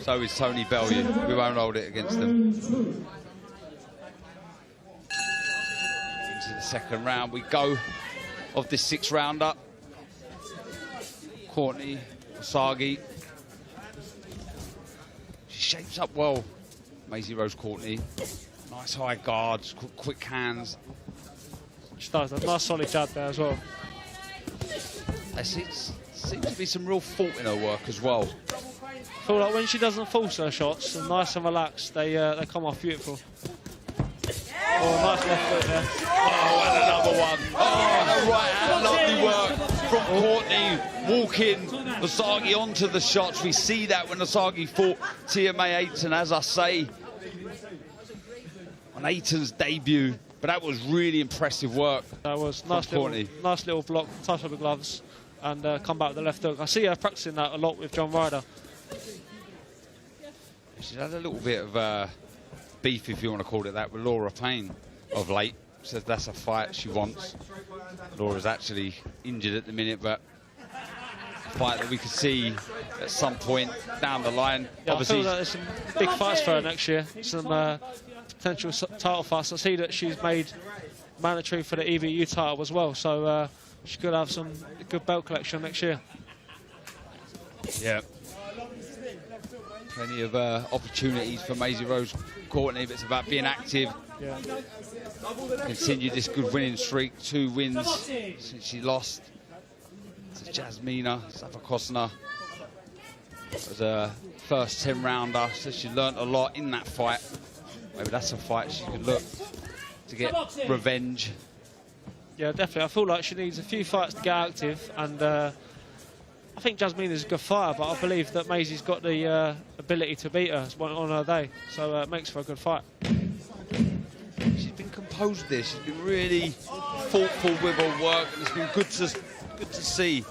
so is Tony Bellew. We won't hold it against them. Into the second round we go of this 6th rounder. Courtney, Osagi. She shapes up well. Maisie Rose Courtney. Nice high guards, quick hands. She does. A nice solid jab there as well. There seems to be some real thought in her work as well. I feel like when she doesn't force her shots, and nice and relaxed, they come off beautiful. Oh, nice left foot there. Oh, and another one. Oh, the right hand, lovely work from Courtney. Walking Osagi onto the shots. We see that when Osagi fought TMA Ayton, as I say, on Ayton's debut. But that was really impressive work. That was nice little block, touch of the gloves, and come back with the left hook. I see her practicing that a lot with John Ryder. She's had a little bit of beef, if you want to call it that, with Laura Payne of late. Says that's a fight she wants. Laura's actually injured at the minute, but a fight that we could see at some point down the line. Yeah, obviously, I feel that there's some big fights for her next year. Some potential title fights. I see that she's made mandatory for the EVU title as well, so she could have some good belt collection next year. Yeah. Plenty of opportunities for Maisie Rose Courtney, but it's about being active. Yeah. Continue this good winning streak. 2 wins since she lost to Jasmina Savakosna. It was her first 10-rounder, so she learnt a lot in that fight. Maybe that's a fight she could look to get revenge. Yeah, definitely. I feel like she needs a few fights to get active, and I think Jasmina's a good fighter, but I believe that Maisie's got the ability to beat her on her day, so it makes for a good fight. She's been composed there. She's been really thoughtful with her work, and it's been good to see.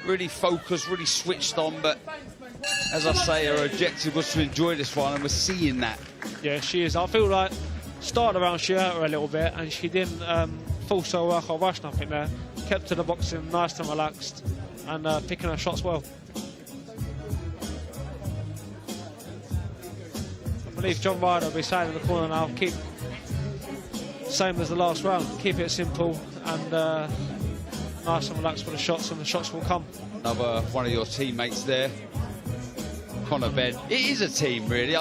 Really focused, really switched on, but as I say, her objective was to enjoy this one, and we're seeing that. Yeah, she is. I feel like starting around she hurt her a little bit, and she didn't force her work or rush nothing there. Kept to the boxing, nice and relaxed, and picking her shots well. I believe John Ryder will be saying in the corner now, keep same as the last round, keep it simple and nice and relaxed for the shots, and the shots will come. Another one of your teammates there, Conor Benn. It is a team, really.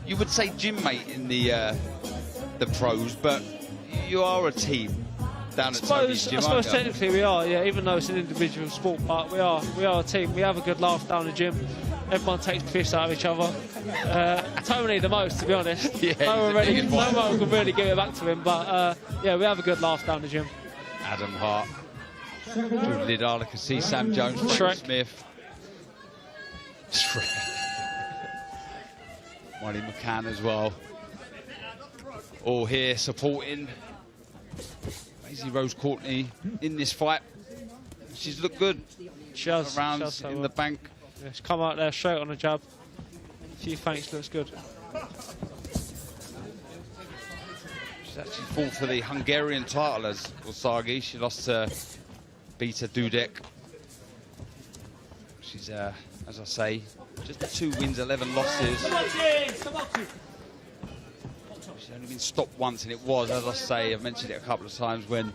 You would say gym mate in the pros, but you are a team down at Tony's gym. I suppose technically we are, yeah, even though it's an individual sport, but we are a team. We have a good laugh down the gym. Everyone takes piss out of each other. Tony the most, to be honest. Yeah, no one can really give it back to him, but yeah, we have a good laugh down the gym. Adam Hart, Drew Liddell, I can see Sam Jones, Frank Smith. Monty McCann as well. All here supporting Maisie Rose Courtney in this fight. She's looked good. She has. Rounds in the bank. Yeah, she's come out there straight on a jab. A few feints, looks good. She's actually fought for the Hungarian title as Osagi. She lost to Beta Dudek. She's, as I say, just 2 wins, 11 losses. She's only been stopped once, and it was, as I say, I've mentioned it a couple of times, when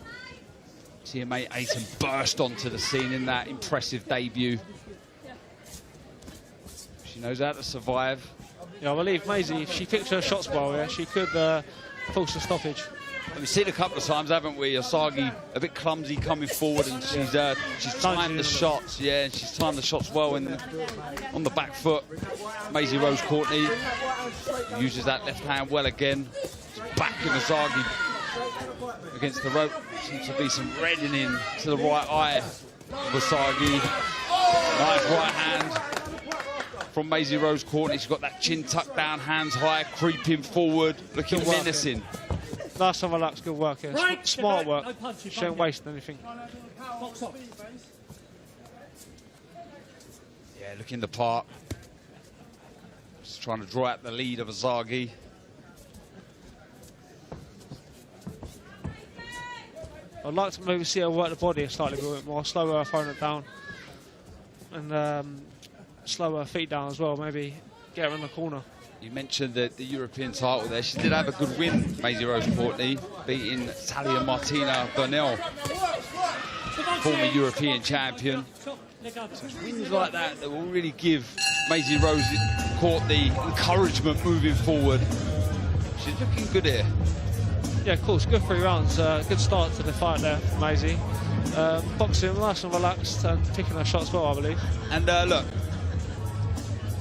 TMA Ayton burst onto the scene in that impressive debut. She knows how to survive. Yeah, I believe Maisie, if she picks her shots well, yeah, she could force a stoppage. We've seen a couple of times, haven't we? Osagi a bit clumsy coming forward, and she's timed the shots. Yeah, and she's timed the shots well on the back foot. Maisie Rose Courtney uses that left hand well again. Backing Osagi against the rope. Seems to be some reddening to the right eye of Osagi. Nice right hand from Maisie Rose Courtney. She's got that chin tucked down, hands high, creeping forward, looking menacing. Nice and relaxed, good work here. Smart work. She don't waste anything. Yeah, looking the part. Just trying to draw out the lead of Osagi. I'd like to maybe see her work the body a slightly bit more, slow her opponent down, and slow her feet down as well, maybe get her in the corner. You mentioned the European title there. She did have a good win, Maisie Rose Courtney, beating Talia Martina Burnell, former European champion. So it's wins like that that will really give Maisie Rose Courtney encouragement moving forward. She's looking good here. Yeah, of course, good 3 rounds. Good start to the fight there for Maisie. Boxing nice and relaxed and picking her shots well, I believe. And look,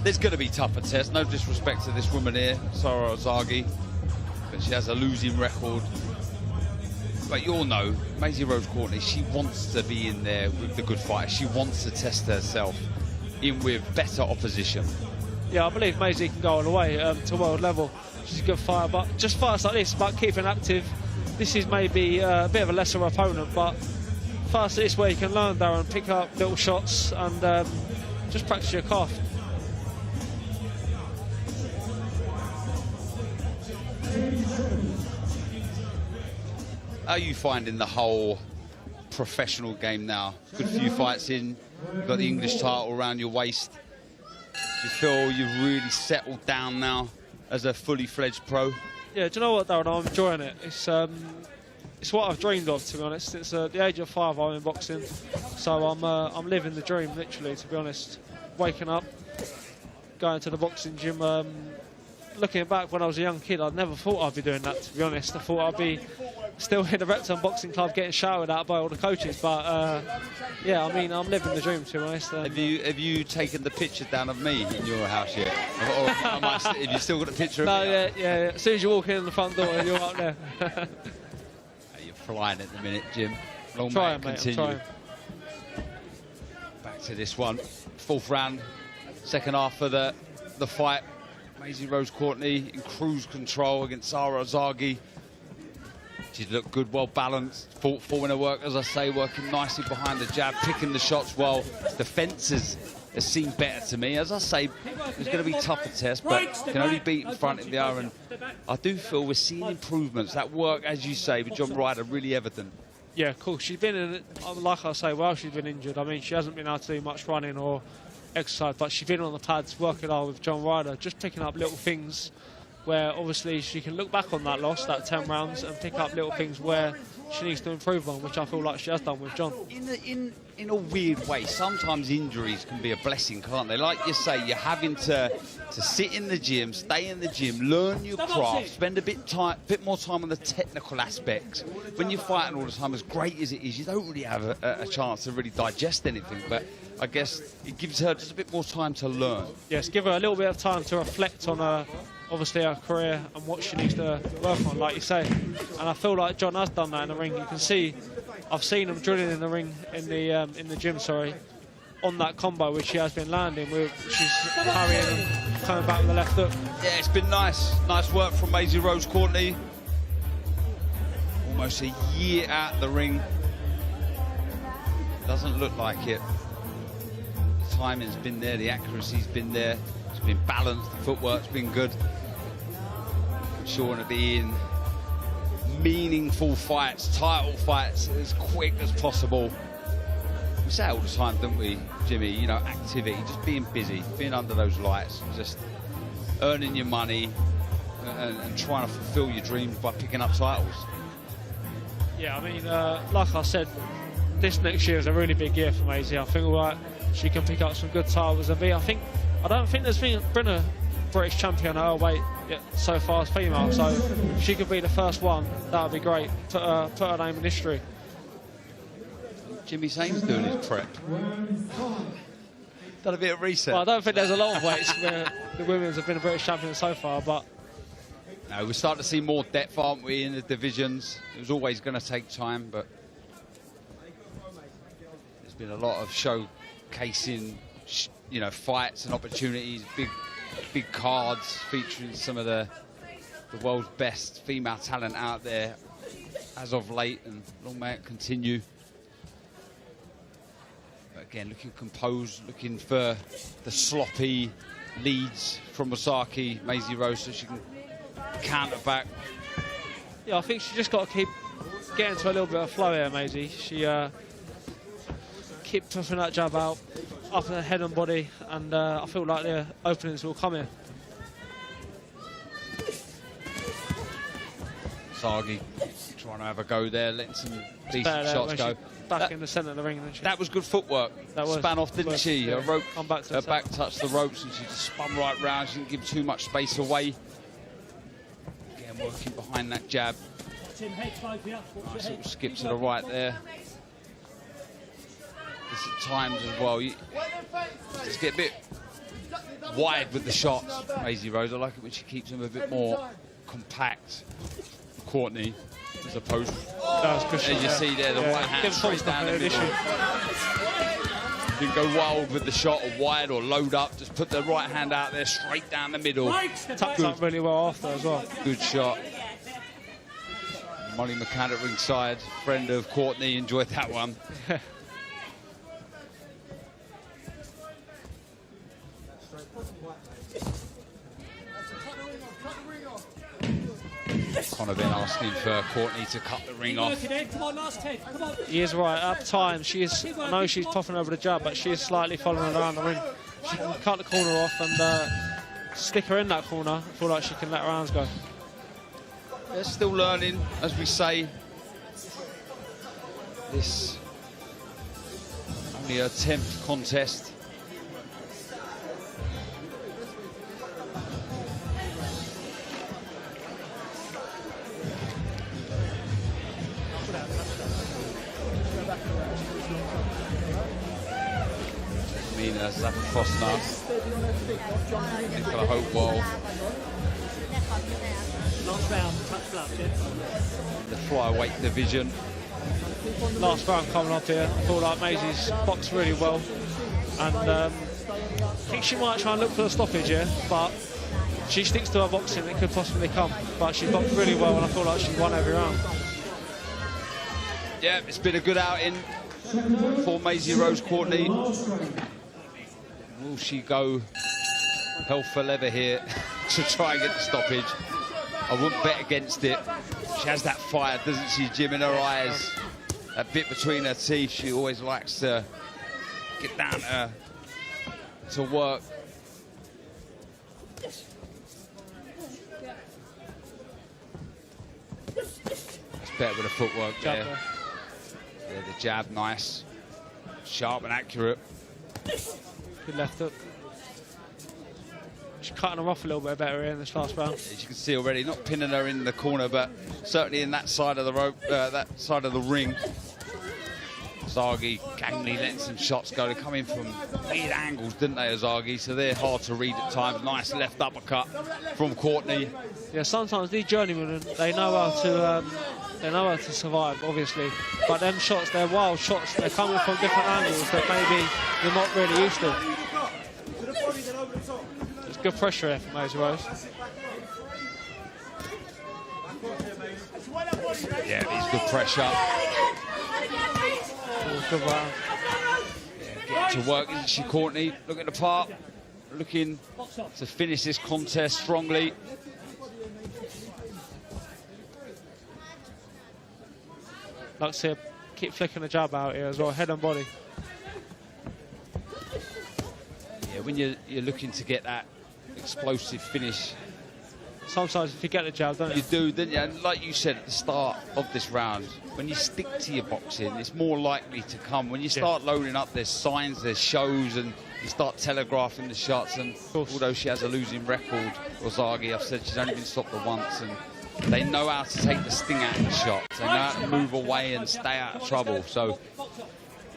there's going to be tougher tests. No disrespect to this woman here, Sarah Ozagi, but she has a losing record. But you all know, Maisie Rose Courtney, she wants to be in there with the good fighters. She wants to test herself in with better opposition. Yeah, I believe Maisie can go all the way to world level. She's a good fighter, but just fights like this, about keeping active. This is maybe a bit of a lesser opponent, but fights like this where you can learn, Darren, pick up little shots and just practice your craft. How are you finding the whole professional game now? Good few fights in, you've got the English title around your waist. Do you feel you've really settled down now as a fully fledged pro? Yeah, do you know what, Darren? I'm enjoying it. It's what I've dreamed of, to be honest. Since the age of 5, I'm in boxing, so I'm living the dream, literally. To be honest, waking up, going to the boxing gym. Looking back when I was a young kid, I never thought I'd be doing that, to be honest. I thought I'd be still in the Repton Boxing Club getting shouted at by all the coaches. But yeah, I mean, I'm living the dream, to be honest. Have you taken the picture down of me in your house yet? Or have you still got the picture of me? No, yeah. As soon as you walk in the front door, you're up there. You're flying at the minute, Jim. Long may it continue. Back to this one. 4th round, second half of the fight. Maisie Rose Courtney in cruise control against Sarah Ozagi. She's looked good, well balanced, fought in her work, as I say, working nicely behind the jab, picking the shots well. The fences have seemed better to me. As I say, it's going to be tougher test, but can only beat in front of the hour. And I do feel we're seeing improvements. That work, as you say, with John Ryder, really evident. Yeah, of course. She's been in, like I say, well, she's been injured. I mean, she hasn't been able to do much running or exercise, but she's been on the pads working hard with John Ryder, just picking up little things where obviously she can look back on that loss, that 10 rounds, and pick up little things where she needs to improve on, which I feel like she has done with John. In a weird way, sometimes injuries can be a blessing, can't they? Like you say, you're having to sit in the gym, stay in the gym, learn your craft, spend a bit more time on the technical aspects. When you're fighting all the time, as great as it is, you don't really have a chance to really digest anything. But I guess it gives her just a bit more time to learn. Yes, give her a little bit of time to reflect on her, obviously, her career and what she needs to work on, like you say. And I feel like John has done that in the ring. You can see, I've seen him drilling in the ring, in the gym, sorry, on that combo which she has been landing with. She's parrying and coming back with the left hook. Yeah, it's been nice work from Maisie Rose Courtney. Almost a year out the ring. Doesn't look like it. The timing's been there, the accuracy's been there. It's been balanced, the footwork's been good. I'm sure to be in meaningful fights, title fights, as quick as possible. We say all the time, don't we, Jimmy? You know, activity, just being busy, being under those lights, just earning your money and trying to fulfill your dreams by picking up titles. Yeah, I mean, like I said, this next year is a really big year for Maisie. I think she can pick up some good titles and I don't think there's been a British champion at her weight yet so far as female, so if she could be the first one, that would be great. Put her name in history. Jimmy Sain's doing his prep. Done a bit of research. Well, I don't think there's a lot of weights where the women's have been a British champion so far, but... No, we're starting to see more depth, aren't we, in the divisions. It was always going to take time, but there's been a lot of showcasing, you know, fights and opportunities, big cards featuring some of the world's best female talent out there as of late, and long may it continue. But again, looking composed, looking for the sloppy leads from Osaki, Maisie Rose, so she can counter back. Yeah, I think she's just got to keep getting to a little bit of flow here, Maisie. She keep pushing that jab out, up in the head and body, and I feel like the openings will come here. Zagi trying to have a go there, letting some decent shots go. Back in the centre of the ring. That was good footwork. That was, span off, didn't she? Yeah. Her back touched the ropes and she just spun right round. She didn't give too much space away. Again, working behind that jab. Nice little skip to the right there. This at times as well. You just get a bit wide with the shots, Maisie Rose. I like it when she keeps them a bit more compact. Courtney, as opposed to, as you see there, the right hand straight down the middle. Didn't go wild with the shot or wide or load up, just put the right hand out there straight down the middle. Tucked up really well after as well. Good shot. Molly McCann at ringside, friend of Courtney, enjoyed that one. Connor been asking for Courtney to cut the ring off. He is right. At times, I know she's popping over the jab, but she is slightly following around the ring. She can cut the corner off and stick her in that corner. I feel like she can let her arms go. They're still learning, as we say. This only her 10th contest. Mina Zappa-Fosner, Nicola Hopewell. The flyweight division. Last round coming up here. I feel like Maisie's boxed really well, and I think she might try and look for the stoppage here, but she sticks to her boxing. It could possibly come, but she boxed really well, and I feel like she won every round. Yeah, it's been a good outing for Maisie Rose Courtney. Will she go hell for leather here to try and get the stoppage? I wouldn't bet against it. She has that fire, doesn't she, Jim, in her eyes? That bit between her teeth. She always likes to get down to work. It's better with the footwork there. Yeah, the jab, nice. Sharp and accurate. Good left hook. She's cutting her off a little bit better here in this last round. As you can see already, not pinning her in the corner, but certainly in that side of the rope, that side of the ring. Zagi, Gangley letting some shots go. They come in from weird angles, didn't they, Zagi? So they're hard to read at times. Nice left uppercut from Courtney. Yeah, sometimes these journeymen, they know how to survive, obviously. But them shots, they're wild shots. They're coming from different angles that maybe you're not really used to. There's good pressure here from Maisie Rose. Yeah, it's good pressure. Good round. Yeah, getting to work, isn't she, Courtney? Looking the part, looking to finish this contest strongly. Like to see her keep flicking the jab out here as well, head and body. Yeah, when you're looking to get that explosive finish. Sometimes if you get the jab, don't you? You do, don't you? And like you said at the start of this round, when you stick to your boxing, it's more likely to come. When you start loading up, there's signs, there's shows, and you start telegraphing the shots. And although she has a losing record, Zagi, I've said she's only been stopped once, and they know how to take the sting out of the shots. They know how to move away and stay out of trouble. So,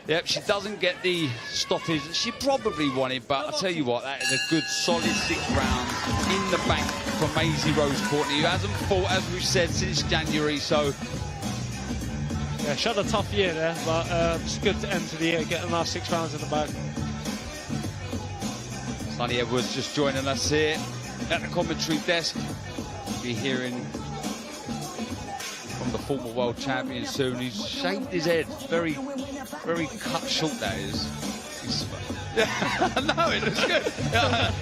yep, she doesn't get the stoppage that she probably wanted, but I'll tell you what, that is a good, solid 6 rounds in the bank for Maisie Rose Courtney, who hasn't fought, as we've said, since January, so... Yeah, she had a tough year there, but it's good to end to the year, get a nice 6 rounds in the bag. Sonny Edwards just joining us here at the commentary desk. Be hearing from the former world champion soon. He's shaved his head, very cut short, that is. Yeah, no, it looks good.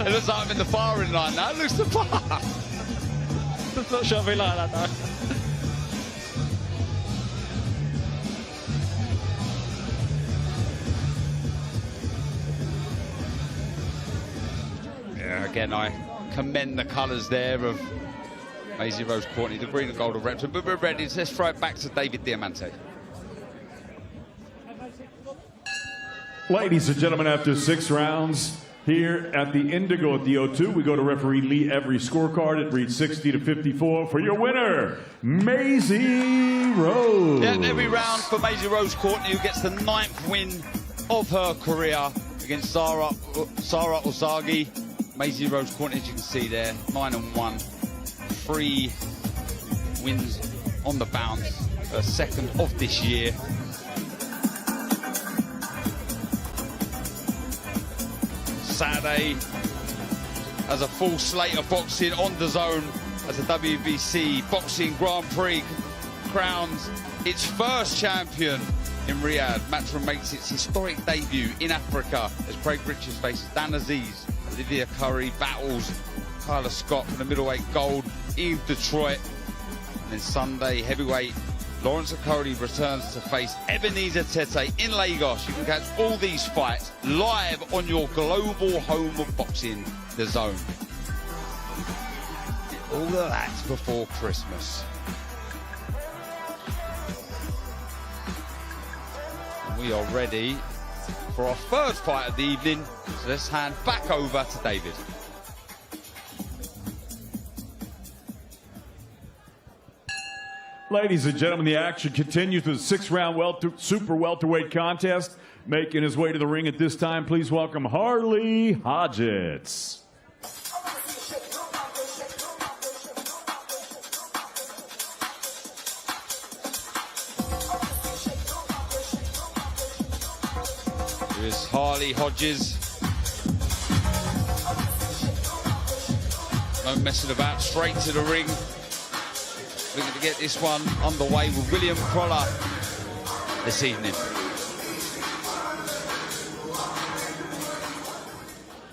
It looks like I'm in the firing line now. It looks the part. Not sure if we like that though. Again, I commend the colours there of Maisie Rose Courtney, the green and gold of Repton. But we're ready. Let's throw it back to David Diamante. Ladies and gentlemen, after 6 rounds here at the Indigo at the O2, we go to referee Lee Every scorecard. It reads 60-54 for your winner, Maisie Rose. Yeah, every round for Maisie Rose Courtney, who gets the 9th win of her career against Sarah Ozagi. Maisie Rose Courtney, as you can see there, 9-1, 3 wins on the bounce, her 2nd of this year. Saturday has a full slate of boxing on DAZN as the WBC Boxing Grand Prix crowns its first champion in Riyadh. Matchroom makes its historic debut in Africa as Craig Richards faces Dan Aziz. Olivia Curry battles Kyla Scott for the middleweight gold in Detroit. And then Sunday, heavyweight Lawrence Okoli returns to face Ebenezer Tete in Lagos. You can catch all these fights live on your global home of boxing, DAZN. All of that before Christmas. And we are ready for our third fight of the evening. So let's hand back over to David. Ladies and gentlemen, the action continues with a 6-round super welterweight contest. Making his way to the ring at this time, please welcome Harley Hodgetts. Here's Harley Hodges. No messing about, straight to the ring. We're going to get this one underway with William Crolla this evening.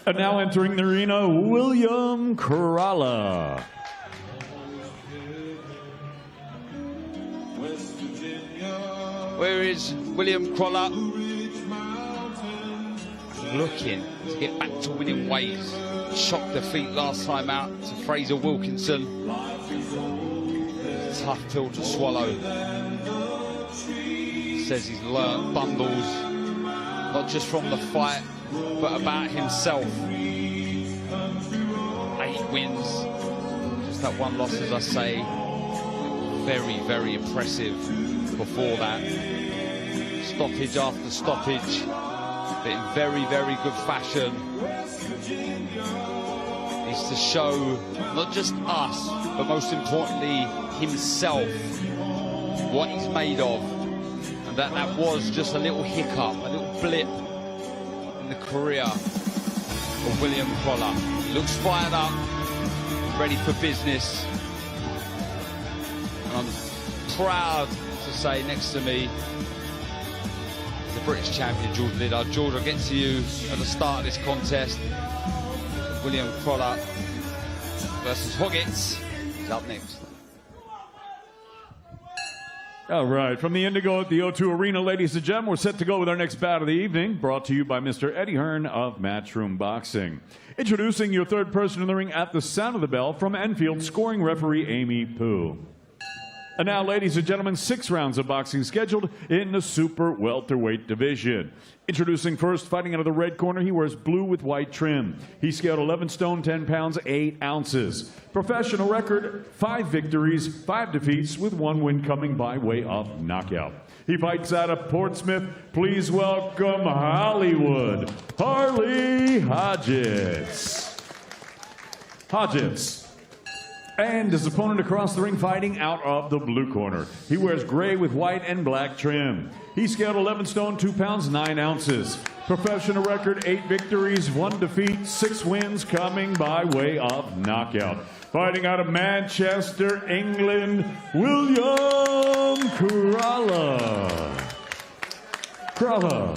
And now entering the arena, William Crolla. Where is William Crolla? Looking to get back to winning ways. Shock defeat last time out to Fraser Wilkinson. Tough pill to swallow. Says he's learnt bundles, not just from the fight, but about himself. 8 wins, just that one loss, as I say. Very, very impressive before that. Stoppage after stoppage, but in very, very good fashion. Needs to show not just us, but most importantly himself, what he's made of, and that was just a little hiccup, a little blip in the career of William Crolla. He looks fired up, ready for business, and I'm proud to say next to me is the British champion George Liddard. George, I'll get to you at the start of this contest. William Crolla versus Hodgetts is up next. All right, from the Indigo at the O2 Arena, ladies and gentlemen, we're set to go with our next bout of the evening, brought to you by Mr. Eddie Hearn of Matchroom Boxing. Introducing your third person in the ring at the sound of the bell from Enfield, scoring referee Amy Pooh. And now, ladies and gentlemen, 6 rounds of boxing scheduled in the super welterweight division. Introducing first, fighting out of the red corner, he wears blue with white trim. He scaled 11 stone, 10 pounds, 8 ounces. Professional record, 5 victories, 5 defeats, with 1 win coming by way of knockout. He fights out of Portsmouth. Please welcome Hollywood, Harley Hodgetts. Hodgetts. And his opponent across the ring, fighting out of the blue corner. He wears gray with white and black trim. He scaled 11 stone, 2 pounds, 9 ounces. Professional record, 8 victories, 1 defeat, 6 wins coming by way of knockout. Fighting out of Manchester, England, William Crolla. Crolla.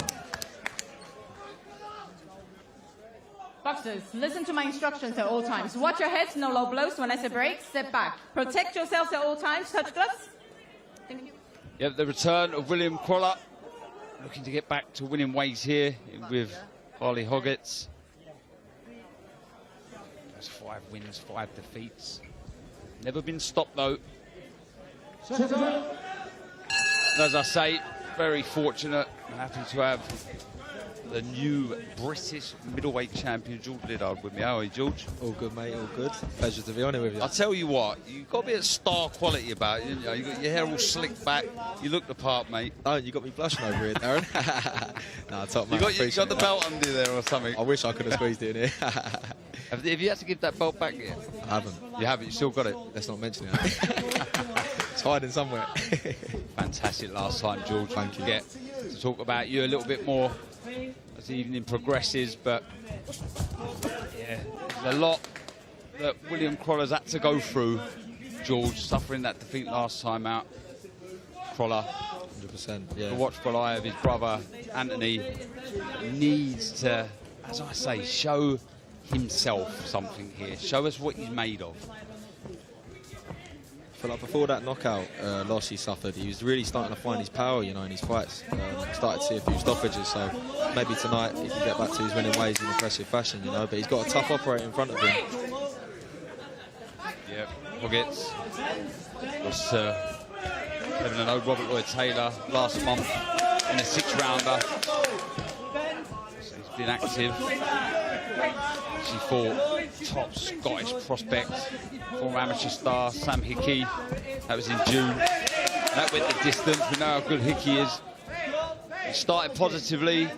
Boxers, listen to my instructions at all times. Watch your heads, no low blows. When I say break, step back. Protect yourselves at all times. Touch gloves. Thank you. Yep, the return of William Crolla. Looking to get back to winning ways here with Harley Hodgetts. That's 5 wins, 5 defeats. Never been stopped though. As I say, very fortunate and happy to have the new British middleweight champion, George Liddard, with me. How are you, George? All good, mate, all good. Pleasure to be on here with you. I'll tell you what, you've got a bit of star quality about you. You got your hair all slicked back. You look the part, mate. Oh, you got me blushing over here, Darren. Nah, top man. You got the belt under there or something. I wish I could have squeezed it in here. Have you had to give that belt back yet? I haven't. You haven't? You still got it? Let's not mention it. It's hiding somewhere. Fantastic last time, George. Thank you. Get to talk about you a little bit more as the evening progresses, but yeah, there's a lot that William Croller's had to go through. George suffering that defeat last time out. Croller, 100%. Yeah. the watchful eye of his brother Anthony, needs to, as I say, show himself something here. Show us what he's made of. But like before that knockout loss he suffered, he was really starting to find his power, you know, in his fights. Started to see a few stoppages, so maybe tonight he can get back to his winning ways in impressive fashion, you know. But he's got a tough operator in front of him. Yep, Hoggets was 7-0 Robert Lloyd Taylor last month in a 6-rounder. So he's been active. She fought top Scottish prospect, former amateur star Sam Hickey. That was in June. That went the distance. We know how good Hickey is. He started positively.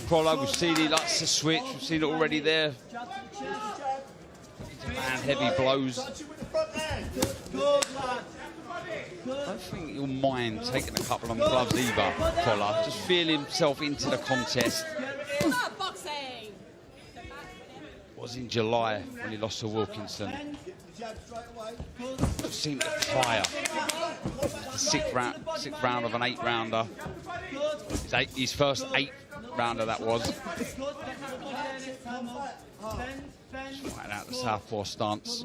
Croller, we've seen he likes to switch. We've seen it already there. Man, heavy blows. I don't think he'll mind taking a couple on gloves either, Croller. Just feel himself into the contest. Was in July when he lost to Wilkinson. Just seemed to fire. The sixth round of an 8-rounder. His first 8-rounder that was. Just fighting out the southpaw stance.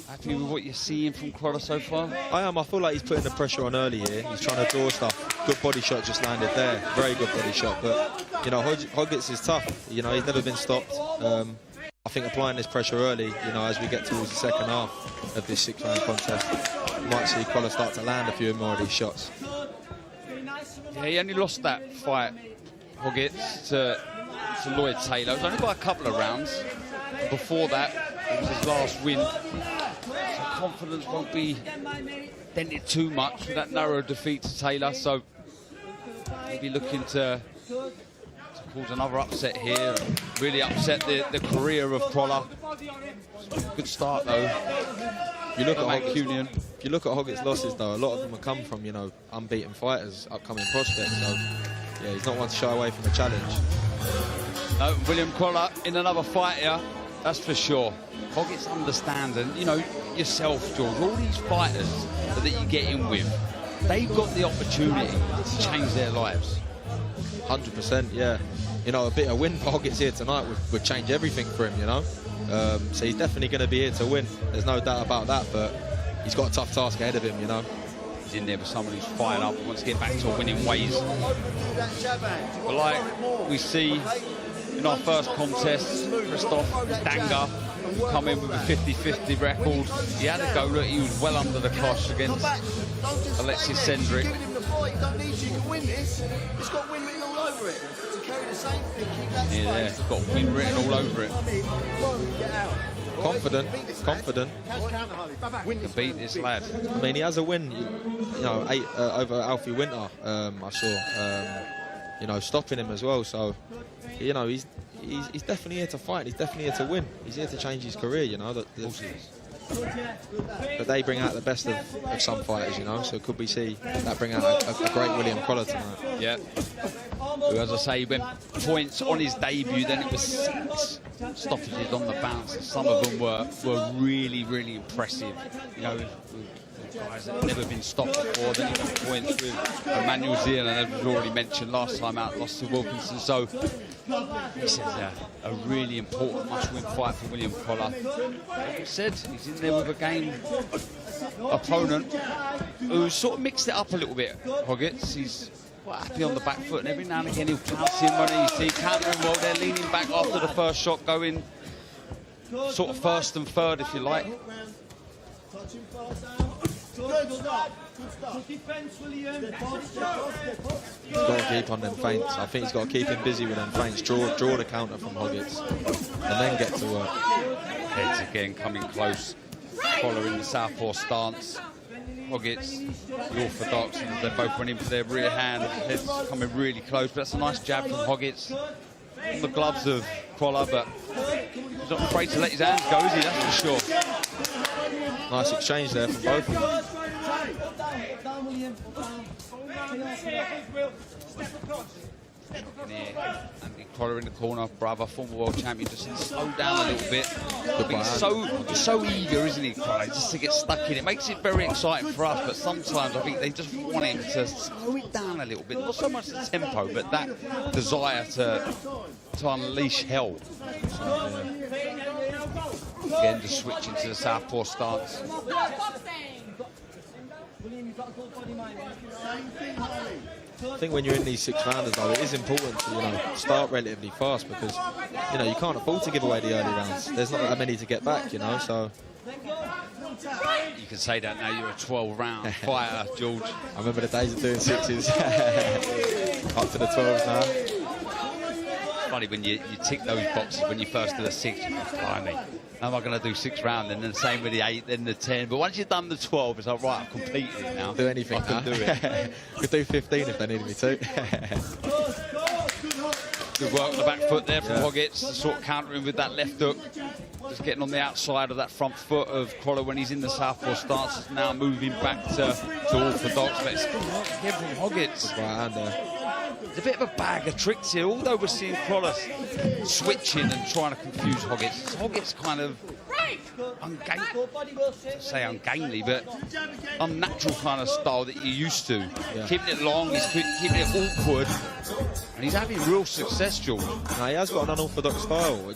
Happy with what you're seeing from Croller so far? I am. I feel like he's putting the pressure on early here. He's trying to draw stuff. Good body shot just landed there. Very good body shot. But, you know, Hoggets is tough. You know, he's never been stopped. I think applying this pressure early, you know, as we get towards the second half of this 6-round contest, you might see Croller start to land a few more of these shots. Yeah, he only lost that fight, Hoggets, to Lloyd Taylor. It was only by a couple of rounds. Before that, it was his last win. So confidence won't be dented too much with that narrow defeat to Taylor. So he'll be looking to cause another upset here. Really upset the career of Croller. Good start though. If you look at Hoggett's losses though, a lot of them have come from, you know, unbeaten fighters, upcoming prospects. So yeah, he's not one to shy away from a challenge. No, William Croller in another fight here, that's for sure. Hoggets understands, and you know yourself, George, all these fighters that you get in with, they've got the opportunity to change their lives. 100%, yeah. You know, a bit of win for Hoggets here tonight would change everything for him, you know. So he's definitely going to be here to win. There's no doubt about that, but he's got a tough task ahead of him, you know. He's in there with someone who's fired up and wants to get back to winning ways. But like we see in our first contest, Christoph Danger come in with a 50-50 record. He had a go, look, he was well under the cosh against Alexis Sendrick. Yeah, it's got win written all over it. Confident. To beat this lad. I mean, he has a win, you know, over Alfie Winter. I saw, you know, stopping him as well. So, you know, he's definitely here to fight. He's definitely here to win. He's here to change his career, you know. But they bring out the best of some fighters, you know. So could we see that bring out a great William Croller tonight? Yeah. Who, as I say, went points on his debut. Then it was 6 stoppages on the bounce. Some of them were really, really impressive. You know, guys that have never been stopped before. Then he got points with Emmanuel Zealand, as we already mentioned last time out, lost to Wilkinson. So this is a really important must-win fight for William Croller. Like I said, he's in there with a game opponent who sort of mixed it up a little bit. Hoggets, he's quite happy on the back foot, and every now and again he'll pounce in when he's countering well. They're leaning back after the first shot going. sort of first and third, if you like. He's got to keep on them feints. I think he's got to keep him busy with them feints. Draw the counter from Hoggets, and then get to work. Heads again coming close, following the southpaw stance. Hoggets, the orthodox, and they both went in for their rear hand. Heads coming really close, but that's a nice jab from Hoggets. On the gloves of Crawler, but he's not afraid to let his hands go, is he? That's for sure. Nice exchange there from both of them. Andy Crawler in the corner, brother, former world champion, just slow down a little bit. He's so eager, isn't he, Crawler, just to get stuck in. It makes it very exciting for us, but sometimes I think they just want him to slow it down a little bit. Not so much the tempo, but that desire to unleash hell. Again, just switching to the southpaw stance. I think when you're in these 6 rounders, though, it is important to, start relatively fast because, you can't afford to give away the early rounds. There's not that many to get back, so. You can say that now, you're a 12-round fighter, George. I remember the days of doing 6s. Up to the 12s now. Funny when you tick those boxes when you first do the 6, you go, blimey, how am I going to do 6 rounds? And then the same with the 8, then the 10. But once you've done the 12, it's like, right, I've completed it now. Do anything. I can do it. Could do 15 if they needed me to. Good work on the back foot there from Hoggets, sort of countering with that left hook. Just getting on the outside of that front foot of Crawler when he's in the southpaw stance. Is now moving back to orthodox. But it's good work again from Hoggets. Right hand there. It's a bit of a bag of tricks here, although we're seeing Crawler switching and trying to confuse Hoggets. Hoggets kind of ungainly, but unnatural kind of style that you're used to. Yeah. Keeping it long, he's keeping it awkward, and he's having real success, George. No, he has got an unorthodox style.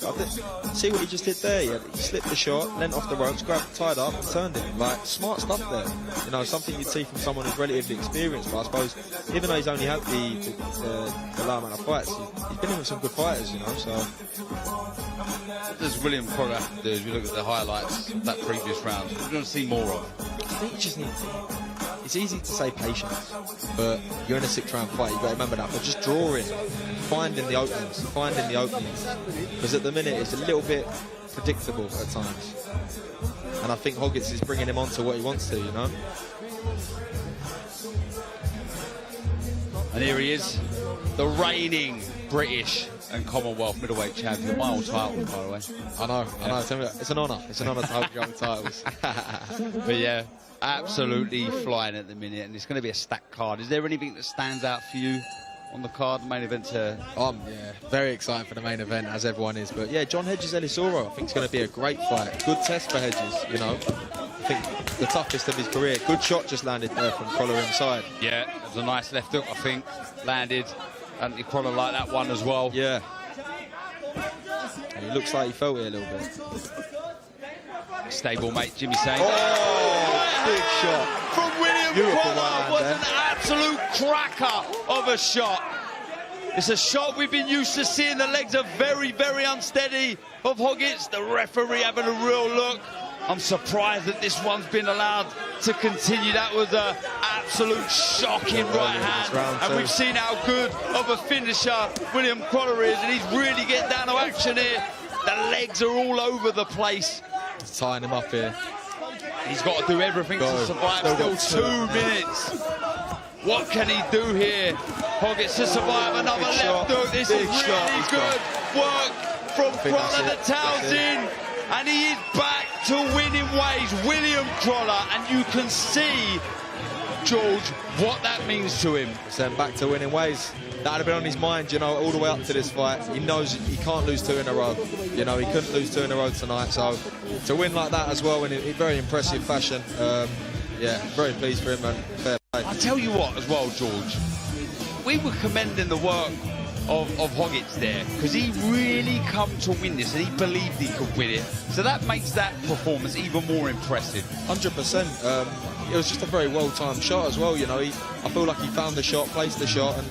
See what he just did there? He slipped the shot, leant off the ropes, tied up, and turned it. Like, smart stuff there. Something you'd see from someone who's relatively experienced, but I suppose, even though he's only had the low amount of fights, he's been in with some good fighters, so. What does William Crawler have to do as we look at the highlights of that previous round? We're going to see more of. I think you just need to. It's easy to say patience, but you're in a 6-round fight, you've got to remember that. But just drawing, finding the openings. Because at the minute, it's a little bit predictable at times. And I think Hoggets is bringing him on to what he wants to, And here he is, the reigning British and Commonwealth middleweight champion. My old title, by the way. I know. It's an honour. It's an honour to hold your own titles. But yeah, absolutely flying at the minute, and it's going to be a stacked card. Is there anything that stands out for you on the card, the main event? Yeah, very excited for the main event, as everyone is. But yeah, John Hedges Elisoro, I think it's going to be a great fight. Good test for Hedges, I think the toughest of his career. Good shot just landed there from Crawler inside. Yeah, it was a nice left hook, I think, landed. Anthony Crawler like that one as well. Yeah. And he looks like he felt it a little bit. Stable mate, Jimmy saying. Oh, big shot. From William Crawler was an absolute cracker of a shot. It's a shot we've been used to seeing. The legs are very, very unsteady of Hoggets. The referee having a real look. I'm surprised that this one's been allowed to continue. That was an absolute shocking right hand. And we've seen how good of a finisher William Crawler is, and he's really getting down to action here. The legs are all over the place. He's tying him up here. He's got to do everything to survive. Still 2 minutes. What can he do here? Hoggets to survive another left hook. This is really good work from Crawler. The towel's in. And he is back to winning ways, William Crawler, and you can see, George, what that means to him. Sent back to winning ways. That would have been on his mind, all the way up to this fight. He knows he can't lose 2 in a row. He couldn't lose 2 in a row tonight. So to win like that as well in a very impressive fashion, yeah, very pleased for him and fair play. I tell you what, as well, George, we were commending the work of Hoggets there, because he really come to win this and he believed he could win it, so that makes that performance even more impressive. 100%. It was just a very well-timed shot as well. I feel like he found the shot, placed the shot, and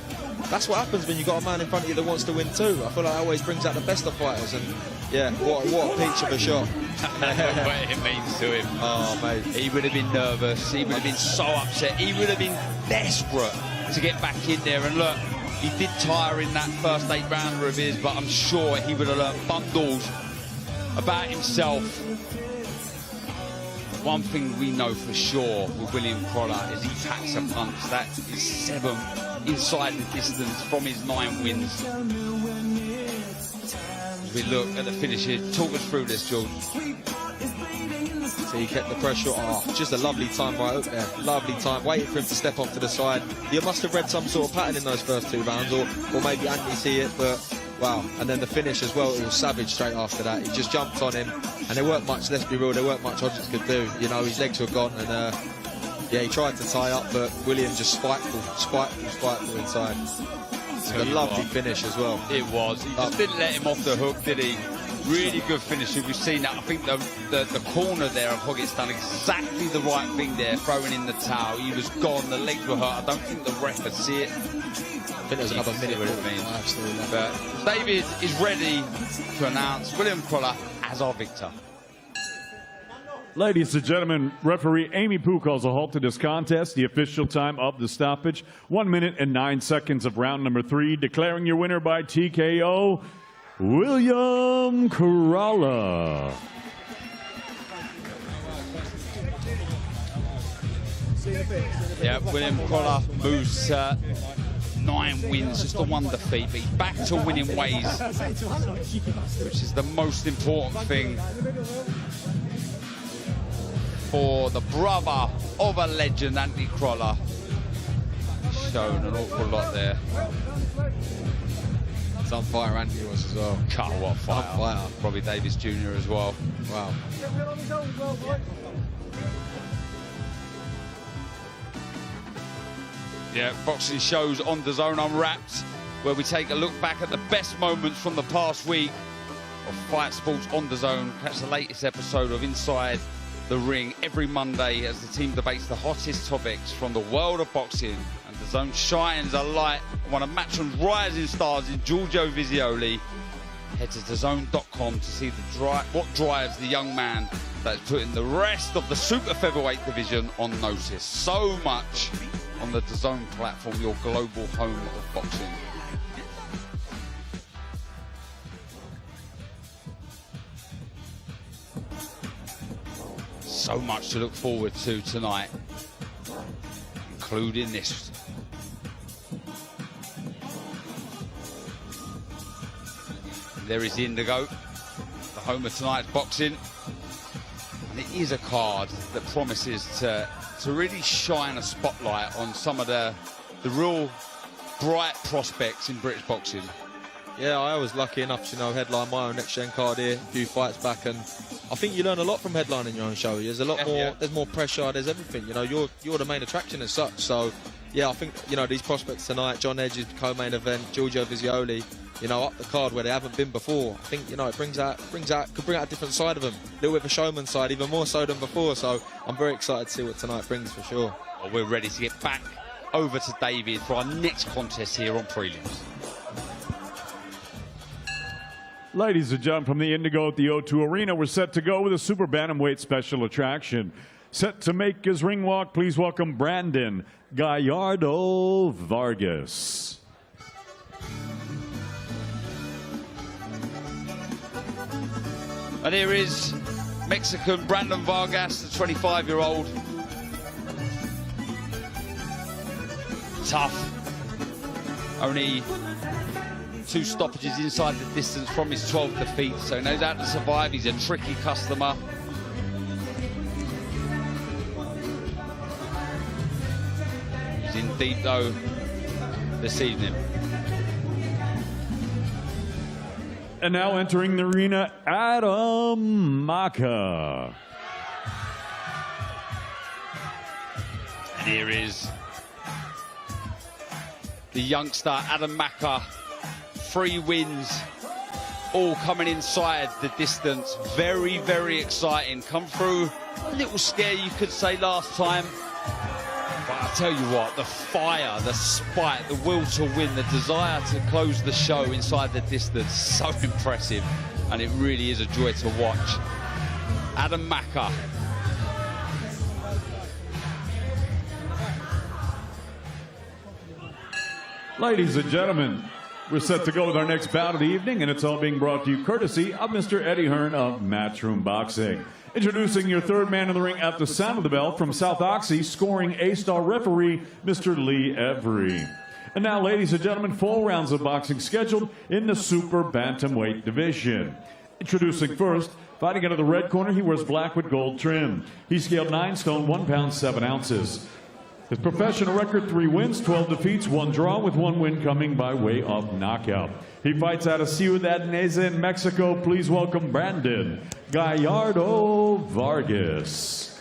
that's what happens when you've got a man in front of you that wants to win too. I feel like that always brings out the best of fighters, and Yeah, what a peach of a shot. What it means to him. Oh, mate. He would have been nervous. He would have been so upset. He would have been desperate to get back in there. And look, he did tire in that first 8-rounder of his, but I'm sure he would have learnt bundles about himself. One thing we know for sure with William Crolla is he packs a punch. That is 7 inside the distance from his 9 wins. As we look at the finish here, talk us through this, George. So he kept the pressure off. Just a lovely time right up there. Lovely time. Waited for him to step off to the side. You must have read some sort of pattern in those first 2 rounds, or maybe Anthony see it, but wow. And then the finish as well, it was savage straight after that. He just jumped on him, and there weren't much, let's be real, there weren't much Hodges could do. You know, his legs were gone, and yeah, he tried to tie up, but William just spiteful inside. A lovely finish as well. It was. He just didn't let him off the hook, did he? Really good finisher. We've seen that. I think the corner there of Hoggett's done exactly the right thing there, throwing in the towel. He was gone. The legs were hurt. I don't think the ref could see it. I think there's another minute with it. Absolutely. But David is ready to announce William Crolla as our victor. Ladies and gentlemen, referee Amy Poo calls a halt to this contest. The official time of the stoppage, 1 minute and 9 seconds of round number 3. Declaring your winner by TKO, William Crolla. Yeah, William Crolla moves 9 wins, just the 1 defeat, but he's back to winning ways, which is the most important thing for the brother of a legend, Anthony Crolla. Shown an awful lot there. It's on fire, Anthony was as well. God, what fire. On fire. Probably Davis Jr. as well. Wow. Yeah, boxing shows on DAZN Unwrapped, where we take a look back at the best moments from the past week of Fight Sports on DAZN. Catch the latest episode of Inside the Ring every Monday as the team debates the hottest topics from the world of boxing. And DAZN shines a light on one of Matchroom's rising stars in Giorgio Visioli. Head to DAZN.com to see what drives the young man that is putting the rest of the super featherweight division on notice. So much on the DAZN platform, your global home of boxing. So much to look forward to tonight, including this. There is Indigo, the home of tonight's boxing. And it is a card that promises to really shine a spotlight on some of the real bright prospects in British boxing. Yeah, I was lucky enough to headline my own next-gen card here a few fights back, and I think you learn a lot from headlining your own show. There's a lot more. There's more pressure. There's everything. You're the main attraction as such. So, yeah, I think these prospects tonight, John Edge's co-main event, Giorgio Visioli, up the card where they haven't been before. I think it could bring out a different side of them, a little bit of a showman side, even more so than before. So I'm very excited to see what tonight brings for sure. Well, we're ready to get back over to David for our next contest here on Prelims. Ladies and gentlemen, from the Indigo at the O2 Arena, we're set to go with a super bantamweight special attraction. Set to make his ring walk, please welcome Brandon Gallardo Vargas. And here is Mexican Brandon Vargas, the 25-year-old. Tough. Only 2 stoppages inside the distance from his 12th defeat, so knows how to survive. He's a tricky customer. He's in deep though this evening. And now entering the arena, Adam Maka. And here is the youngster, Adam Maka. 3 wins, all coming inside the distance. Very, very exciting. Come through a little scare, you could say, last time. But I tell you what, the fire, the spite, the will to win, the desire to close the show inside the distance, so impressive. and it really is a joy to watch. Adam Maka. Ladies and gentlemen, we're set to go with our next bout of the evening, and it's all being brought to you courtesy of Mr. Eddie Hearn of Matchroom Boxing. Introducing your third man in the ring at the sound of the bell from South Oxy, scoring A-star referee, Mr. Lee Every. And now, ladies and gentlemen, 4 rounds of boxing scheduled in the super bantamweight division. Introducing first, fighting out of the red corner, he wears black with gold trim. He scaled 9 stone, 1 pound, 7 ounces. His professional record, 3 wins, 12 defeats, 1 draw, with 1 win coming by way of knockout. He fights out of Ciudad DAZN, Mexico. Please welcome Brandon Gallardo Vargas.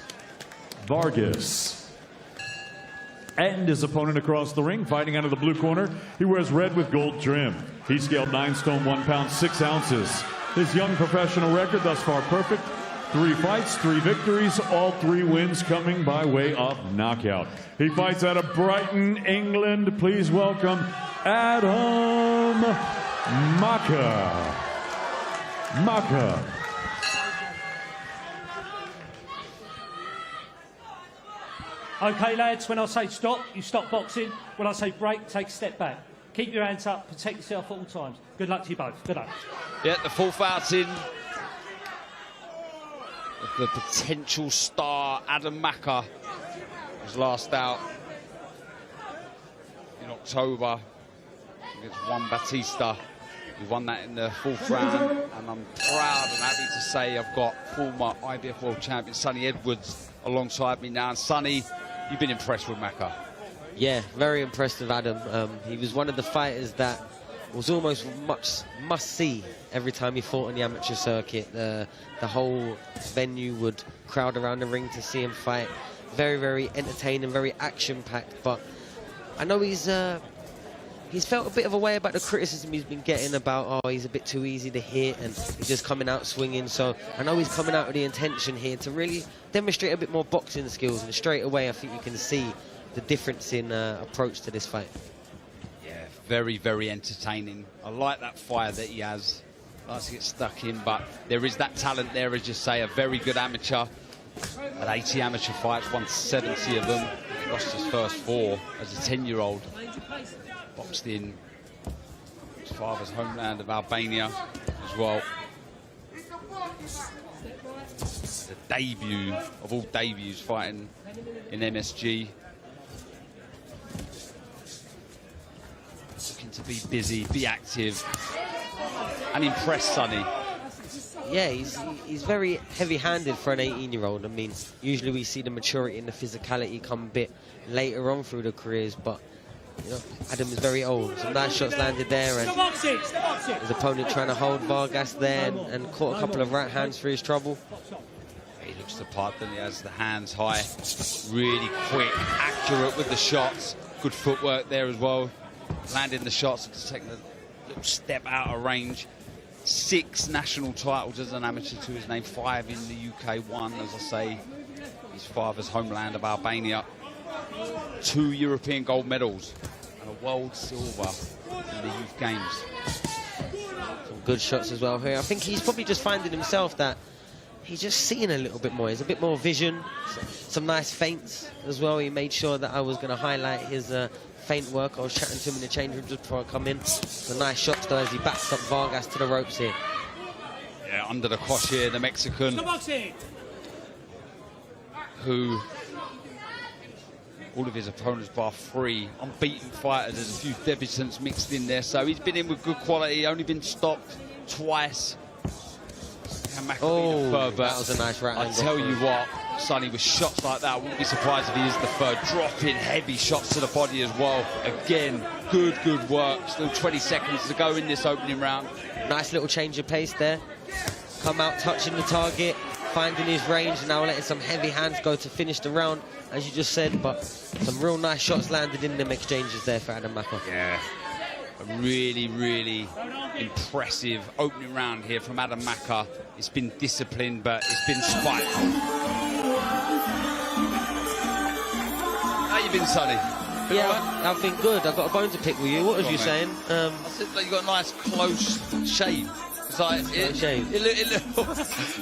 And his opponent across the ring, fighting out of the blue corner, he wears red with gold trim. He scaled 9 stone, 1 pound, 6 ounces. His young professional record thus far perfect. 3 fights, 3 victories, all 3 wins coming by way of knockout. He fights out of Brighton, England. Please welcome Adam Maka. Okay, lads, when I say stop, you stop boxing. When I say break, take a step back. Keep your hands up, protect yourself at all times. Good luck to you both. Good luck. Yeah, the 4th outing of the potential star Adam Maka was last out in October against Juan Batista. He won that in the 4th round, and I'm proud and happy to say I've got former IBF World Champion Sonny Edwards alongside me now. And Sonny, you've been impressed with Maka? Yeah, very impressed with Adam. He was one of the fighters that was almost must-see every time he fought on the amateur circuit. The whole venue would crowd around the ring to see him fight. Very, very entertaining, very action-packed. But I know he's felt a bit of a way about the criticism he's been getting about, oh, he's a bit too easy to hit and he's just coming out swinging. So I know he's coming out with the intention here to really demonstrate a bit more boxing skills. And straight away, I think you can see the difference in approach to this fight. Yeah, very, very entertaining. I like that fire that he has. Likes to get stuck in, but there is that talent there, as you say, a very good amateur. At 80 amateur fights, won 70 of them. He lost his first 4 as a 10-year-old. Boxed in his father's homeland of Albania as well. The debut of all debuts, fighting in MSG. Looking to be busy, be active, and impress Sonny. Yeah, he's very heavy-handed for an 18-year-old. I mean, usually we see the maturity and the physicality come a bit later on through the careers, but you know, Adam is very old. Some nice shots landed there, and his opponent trying to hold Vargas there and caught a couple of right hands for his trouble. He looks the part, then he has the hands high, really quick, accurate with the shots. Good footwork there as well. Landing the shots, just taking a little step out of range. 6 national titles as an amateur to his name, 5 in the UK, 1, as I say, his father's homeland of Albania. 2 European gold medals and a world silver in the youth games. Some good shots as well here. I think he's probably just finding himself that he's just seeing a little bit more. He's a bit more vision, some nice feints as well. He made sure that I was going to highlight his feint work. I was chatting to him in the change room just before I come in. Some nice shots though as he backs up Vargas to the ropes here. Yeah, under the quash here, the Mexican, who all of his opponents bar 3 unbeaten fighters. There's a few debutants mixed in there, so he's been in with good quality, only been stopped twice. Oh, that was a nice right I angle. tell you what, Sonny, with shots like that, I wouldn't be surprised if he is the 3rd. Dropping heavy shots to the body as well. Again, good work. Still 20 seconds to go in this opening round. Nice little change of pace there. Come out touching the target, finding his range, and now letting some heavy hands go to finish the round, as you just said. But some real nice shots landed in them exchanges there for Adam Maka. Yeah, a really, really impressive opening round here from Adam Maka. It's been disciplined, but it's been spiteful. How you been, Sonny? Yeah, I've been good. I've got a bone to pick with you. What was you saying? I said that you got a nice close shave. It's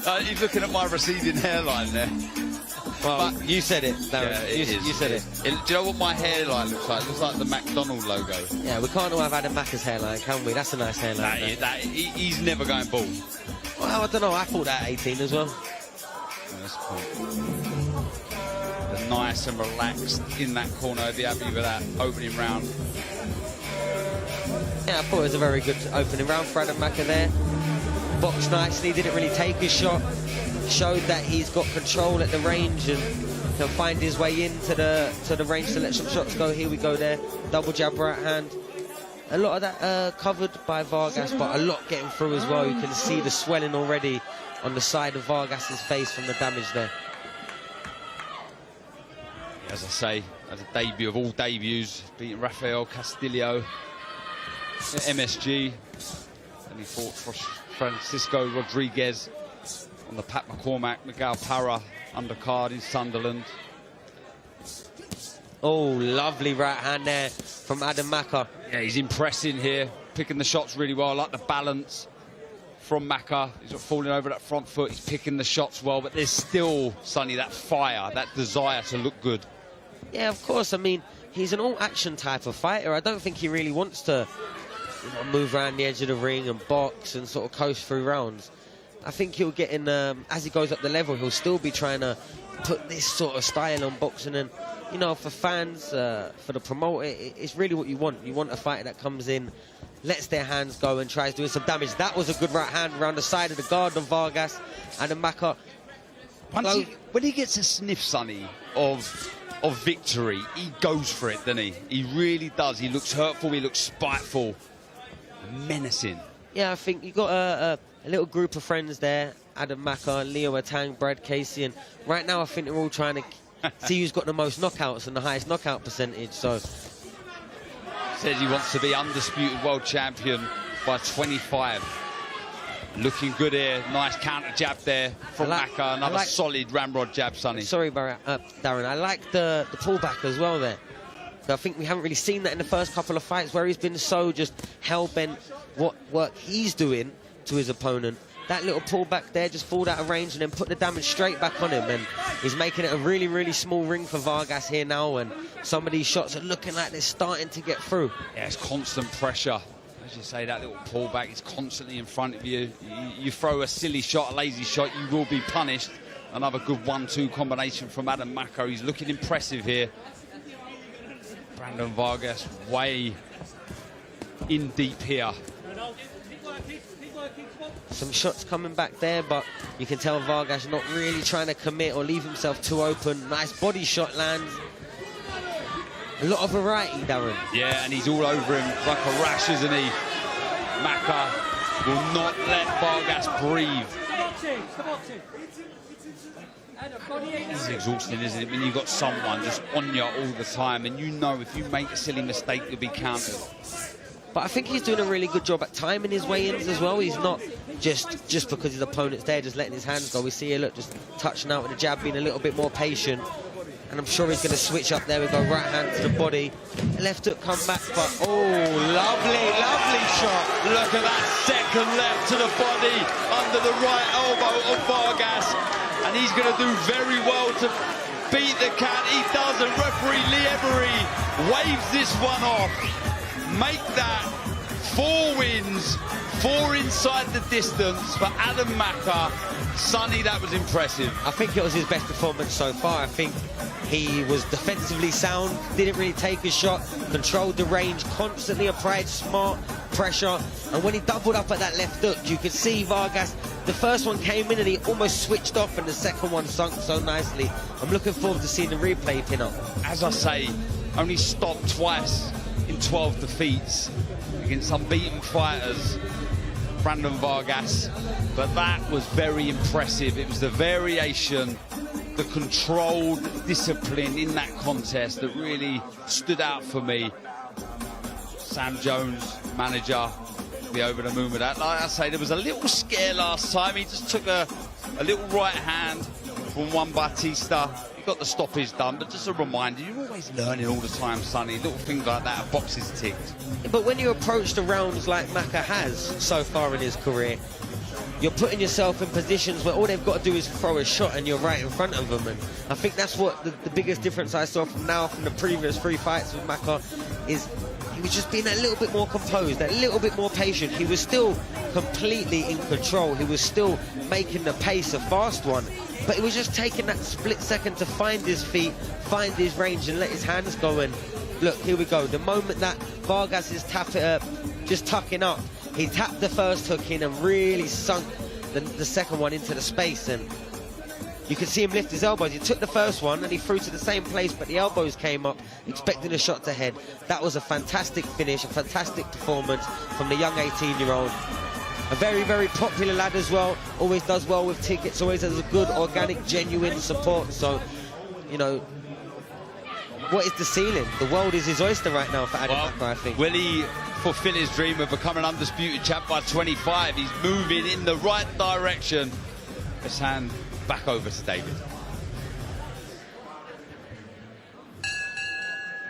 like, he's looking at my receding hairline there. Well, but you said it, Darren. Yeah, you said it. Do you know what my hairline looks like? It looks like the McDonald's logo. Yeah, we can't all have Adam Macca's hairline, can we? That's a nice hairline. He's never going bald. Well, I don't know. I thought that at 18 as well. That's cool. They're nice and relaxed in that corner. I'd be happy with that opening round. Yeah, I thought it was a very good opening round for Adam Macca there. Boxed nicely, didn't really take his shot. Showed that he's got control at the range and can find his way into the range to let some shots go. Here we go there. Double jab right hand. A lot of that covered by Vargas, but a lot getting through as well. You can see the swelling already on the side of Vargas's face from the damage there. As I say, as a debut of all debuts, beating Rafael Castillo, MSG, and he fought Francisco Rodriguez on the Pat McCormack, Miguel Parra undercard in Sunderland. Oh, lovely right hand there from Adam Macca. Yeah, he's impressing here, picking the shots really well. I like the balance from Macca. He's not falling over that front foot. He's picking the shots well, but there's still, Sonny, that fire, that desire to look good. Yeah, of course. I mean, he's an all-action type of fighter. I don't think he really wants to move around the edge of the ring and box and sort of coast through rounds. I think he'll get in, as he goes up the level, he'll still be trying to put this sort of style on boxing. And, you know, for fans, for the promoter, it's really what you want. You want a fighter that comes in, lets their hands go and tries doing some damage. That was a good right hand around the side of the guard of Vargas. And Macca. When he gets a sniff, Sonny, of victory, he goes for it, doesn't he? He really does. He looks hurtful, he looks spiteful, menacing. Yeah, I think you got a little group of friends there. Adam Macca, Leo Atang, Brad Casey, and right now I think they're all trying to see who's got the most knockouts and the highest knockout percentage. So says he wants to be undisputed world champion by 25. Looking good here. Nice counter jab there from Macca. Another solid ramrod jab, Sonny. Sorry, Darren. I like the pullback as well there. I think we haven't really seen that in the first couple of fights where he's been so just hell-bent what work he's doing to his opponent. That little pullback there, just pulled out of range and then put the damage straight back on him. And he's making it a really, really small ring for Vargas here now. And some of these shots are looking like they're starting to get through. Yeah, it's constant pressure. As you say, that little pullback is constantly in front of you. You throw a silly shot, a lazy shot, you will be punished. Another good 1-2 combination from Adam Macca. He's looking impressive here. Brandon Vargas way in deep here. Some shots coming back there, but you can tell Vargas not really trying to commit or leave himself too open. Nice body shot lands. A lot of variety, Darren. Yeah, and he's all over him like a rash, isn't he? Macca will not let Vargas breathe. This is exhausting, isn't it? When you've got someone just on you all the time, and you know if you make a silly mistake, you'll be countered. But I think he's doing a really good job at timing his weigh-ins as well. He's not just because his opponent's there, just letting his hands go. We see here, look, just touching out with the jab, being a little bit more patient. And I'm sure he's going to switch up there. We go right hand to the body. Left hook come back, but oh, lovely, lovely shot. Look at that second left to the body under the right elbow of Vargas. And he's going to do very well to beat the count. He does, and referee Lee Emery waves this one off. Make that 4 wins, 4 inside the distance for Adam Macca. Sonny, that was impressive. I think it was his best performance so far. I think he was defensively sound, didn't really take a shot, controlled the range, constantly applied smart pressure. And when he doubled up at that left hook, you could see Vargas, the first one came in and he almost switched off, and the second one sunk so nicely. I'm looking forward to seeing the replay pin up. As I say, only stopped twice in 12 defeats against unbeaten fighters, Brandon Vargas, but that was very impressive. It was the variation, the controlled discipline in that contest that really stood out for me. Sam Jones, manager, be over the moon with that. Like I say, there was a little scare last time. He just took a little right hand, from Juan Bautista. You got the stoppage done, but just a reminder, you're always learning all the time, Sonny. Little things like that, boxes ticked. But when you approach the rounds like Maka has so far in his career, you're putting yourself in positions where all they've got to do is throw a shot and you're right in front of them. And I think that's what the biggest difference I saw from the previous 3 fights with Maka is he was just being a little bit more composed, a little bit more patient. He was still completely in control. He was still making the pace a fast one. But he was just taking that split second to find his feet, find his range and let his hands go. And look, here we go. The moment that Vargas is just tucking up, he tapped the first hook in and really sunk the second one into the space. And you could see him lift his elbows. He took the first one and he threw to the same place, but the elbows came up, expecting a shot to head. That was a fantastic finish, a fantastic performance from the young 18-year-old. A very, very popular lad as well. Always does well with tickets, always has a good, organic, genuine support. So, you know, what is the ceiling? The world is his oyster right now for Adam Maka, I think. Will he fulfill his dream of becoming undisputed champ by 25? He's moving in the right direction. Let's hand back over to David.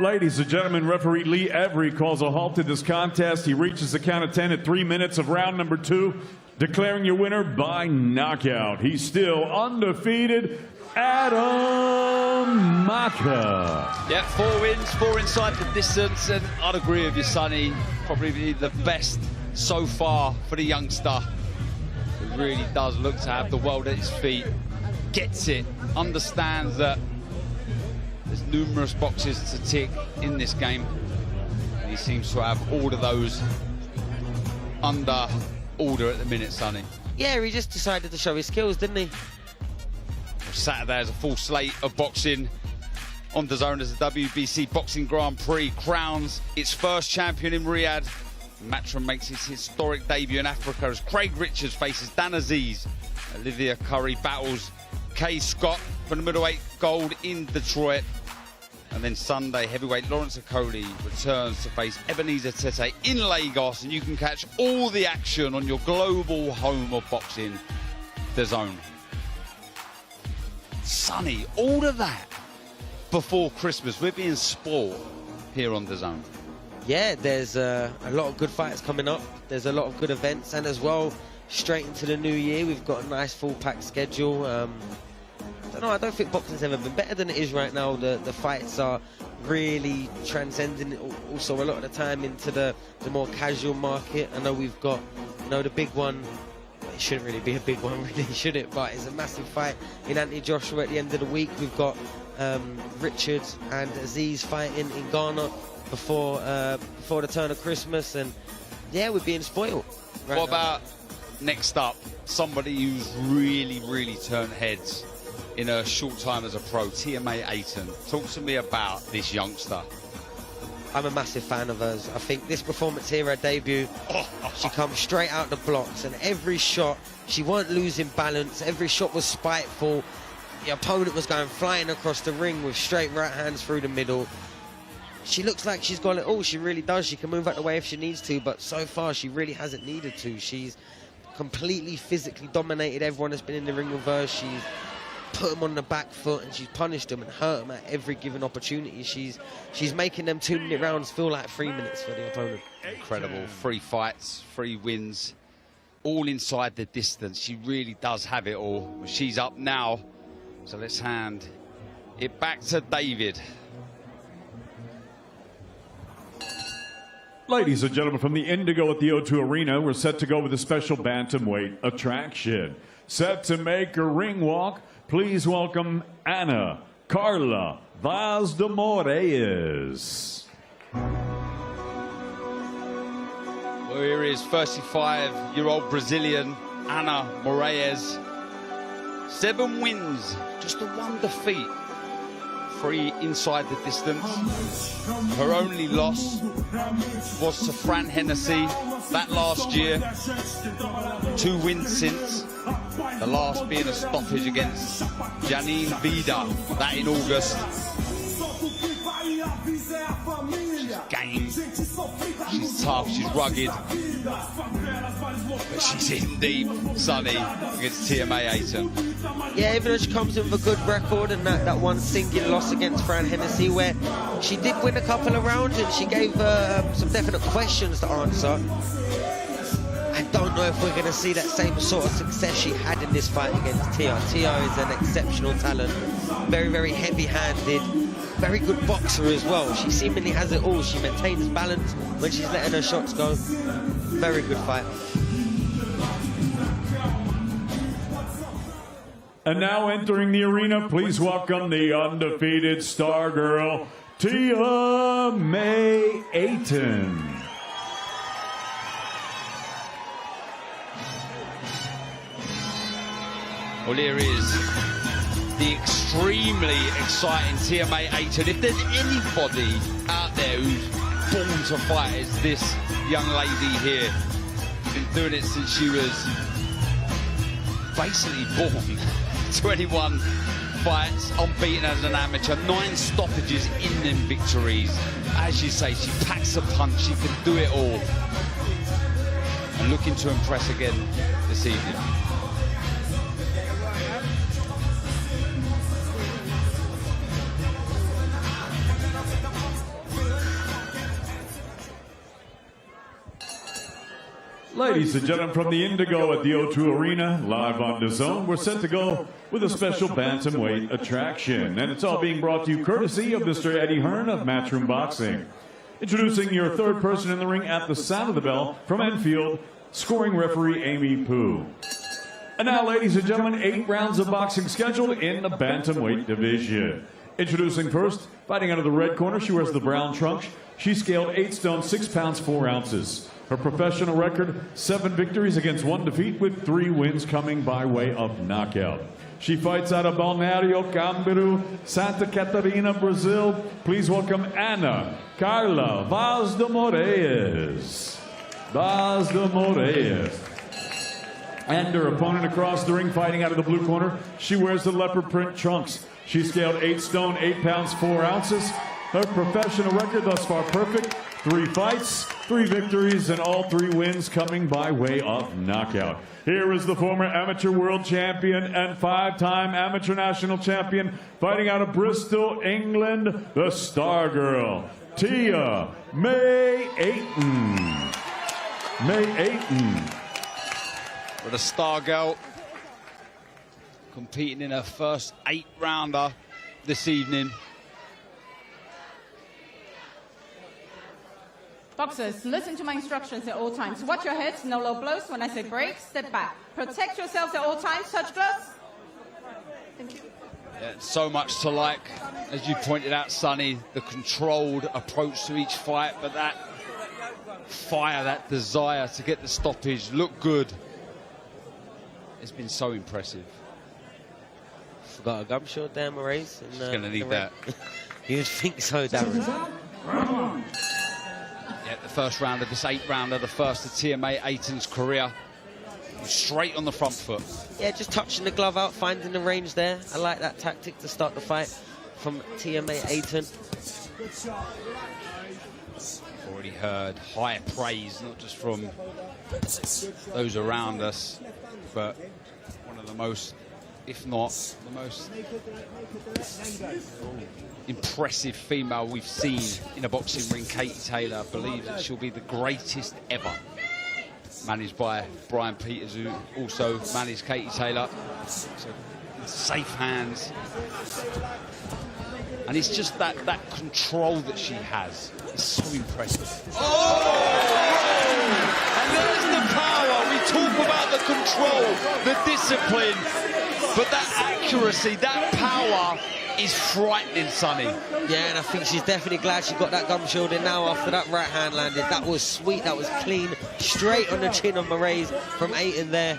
Ladies and gentlemen, referee Lee Every calls a halt to this contest. He reaches the count of 10 at 3 minutes of round number 2, declaring your winner by knockout. He's still undefeated, Adam Maka. Yeah, 4 wins, 4 inside the distance, and I'd agree with you, Sonny. Probably the best so far for the youngster. He really does look to have the world at his feet. Gets it, understands that there's numerous boxes to tick in this game. And he seems to have all of those under order at the minute, Sonny. Yeah, he just decided to show his skills, didn't he? Saturday has a full slate of boxing on DAZN as the WBC Boxing Grand Prix crowns its first champion in Riyadh. Matchroom makes its historic debut in Africa as Craig Richards faces Dan Aziz. Olivia Curry battles Kay Scott for the middleweight gold in Detroit. And then Sunday, heavyweight Lawrence Okoli returns to face Ebenezer Tete in Lagos. And you can catch all the action on your global home of boxing, DAZN. Sonny, all of that before Christmas. We're being spoiled here on DAZN. Yeah, there's a lot of good fights coming up. There's a lot of good events. And as well, straight into the new year, we've got a nice full-packed schedule. I don't think boxing's ever been better than it is right now. The fights are really transcending also a lot of the time into the more casual market. I know we've got, the big one. It shouldn't really be a big one, really, should it? But it's a massive fight in Anthony Joshua at the end of the week. We've got Richards and Aziz fighting in Ghana before the turn of Christmas. And yeah, we're being spoiled. What about next up? Somebody who's really, really turned heads in a short time as a pro, TMA Ayton. Talk to me about this youngster. I'm a massive fan of hers. I think this performance here, her debut, she comes straight out the blocks, and every shot, she weren't losing balance. Every shot was spiteful. The opponent was going flying across the ring with straight right hands through the middle. She looks like she's got it all. She really does. She can move out the way if she needs to, but so far she really hasn't needed to. She's completely physically dominated everyone that's been in the ring with her. She's put them on the back foot and she's punished them and hurt them at every given opportunity. She's making them 2-minute rounds feel like 3 minutes for the opponent. Incredible. 3 fights, 3 wins, all inside the distance. She really does have it all. She's up now, so let's hand it back to David. Ladies and gentlemen, from the Indigo at the O2 Arena, we're set to go with a special bantamweight attraction. Set to make a ring walk, please welcome Ana Carla Vaz de Moraes. Well, here is 35-year-old Brazilian Ana Moraes. 7 wins, just the 1 defeat. 3 inside the distance. Her only loss was to Fran Hennessy, that last year. 2 wins since, the last being a stoppage against Janine Vida, that in August. She's gained She's tough, she's rugged. But she's in deep, Sunny, against TMA Ayton. Yeah, even though she comes in with a good record and that one single loss against Fran Hennessy, where she did win a couple of rounds and she gave some definite questions to answer. I don't know if we're going to see that same sort of success she had in this fight against Tia. Tia is an exceptional talent, very, very heavy-handed, very good boxer as well. She seemingly has it all. She maintains balance when she's letting her shots go. Very good fight. And now entering the arena, please welcome the undefeated star girl, Tia May Ayton. Well, here is the extremely exciting Tia May Ayton. If there's anybody out there who's born to fight, it's this young lady here. Been doing it since she was basically born. 21 fights, unbeaten as an amateur, 9 stoppages in them victories. As you say, she packs a punch, she can do it all. And looking to impress again this evening. Ladies and gentlemen, from the Indigo at the O2 Arena, live on DAZN, we're set to go with a special bantamweight attraction. And it's all being brought to you courtesy of Mr. Eddie Hearn of Matchroom Boxing. Introducing your third person in the ring at the sound of the bell from Enfield, scoring referee Amy Pooh. And now, ladies and gentlemen, 8 rounds of boxing scheduled in the bantamweight division. Introducing first, fighting out of the red corner, she wears the brown trunks. She scaled 8 stone, 6 pounds, 4 ounces. Her professional record, 7 victories against 1 defeat, with 3 wins coming by way of knockout. She fights out of Balneario Camboriú, Santa Catarina, Brazil. Please welcome Ana Carla Vaz de Moraes. Vaz de Moraes. And her opponent across the ring, fighting out of the blue corner, she wears the leopard print trunks. She scaled 8 stone, 8 pounds, 4 ounces. Her professional record thus far perfect. 3 fights, 3 victories, and all 3 wins coming by way of knockout. Here is the former amateur world champion and 5-time amateur national champion, fighting out of Bristol, England, the star girl, Tia May Ayton. May Ayton. With a star girl competing in her first 8-rounder this evening. Boxers, listen to my instructions at all times. Watch your heads, no low blows. When I say break, step back. Protect yourselves at all times. Touch gloves. Thank you. Yeah, so much to like, as you pointed out, Sonny, the controlled approach to each fight, but that fire, that desire to get the stoppage, look good. It's been so impressive. Forgot a gum shot there, Moraes. She's going to need that. You'd think so, Darren. Yeah, the first round of this 8-rounder, the first of Tia May Ayton's career. Straight on the front foot. Yeah, just touching the glove out, finding the range there. I like that tactic to start the fight from Tia May Ayton. Already heard high praise, not just from those around us, but one of the most, if not the most impressive female we've seen in a boxing ring. Katie Taylor believes that she'll be the greatest ever. Managed by Brian Peters, who also managed Katie Taylor. So in safe hands. And it's just that control that she has. It's so impressive. And there's the power. We talk about the control, the discipline, but that accuracy, that power is frightening, Sonny. Yeah, and I think she's definitely glad she got that gum shield in now after that right hand landed. That was sweet, that was clean, straight on the chin of Moraes from Ayton there.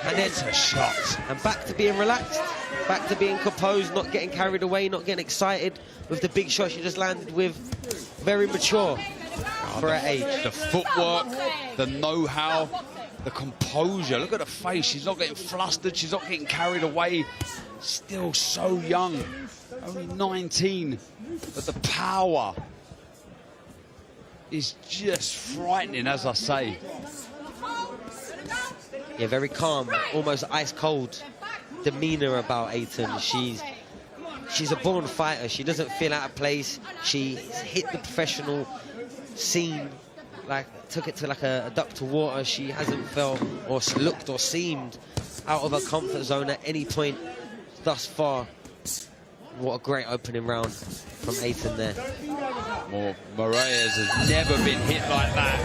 And then a shot. And back to being relaxed, back to being composed, not getting carried away, not getting excited with the big shot she just landed with. Very mature for her age. The footwork, the know-how, the composure. Look at her face. She's not getting flustered. She's not getting carried away. Still so young. Only 19. But the power. is just frightening, as I say. Yeah, very calm, almost ice cold demeanor about Aiton. She's a born fighter. She doesn't feel out of place. She hit the professional scene, like took it to like a duck to water. She hasn't felt or looked or seemed out of her comfort zone at any point thus far. What a great opening round from Aiton there. Moraes has never been hit like that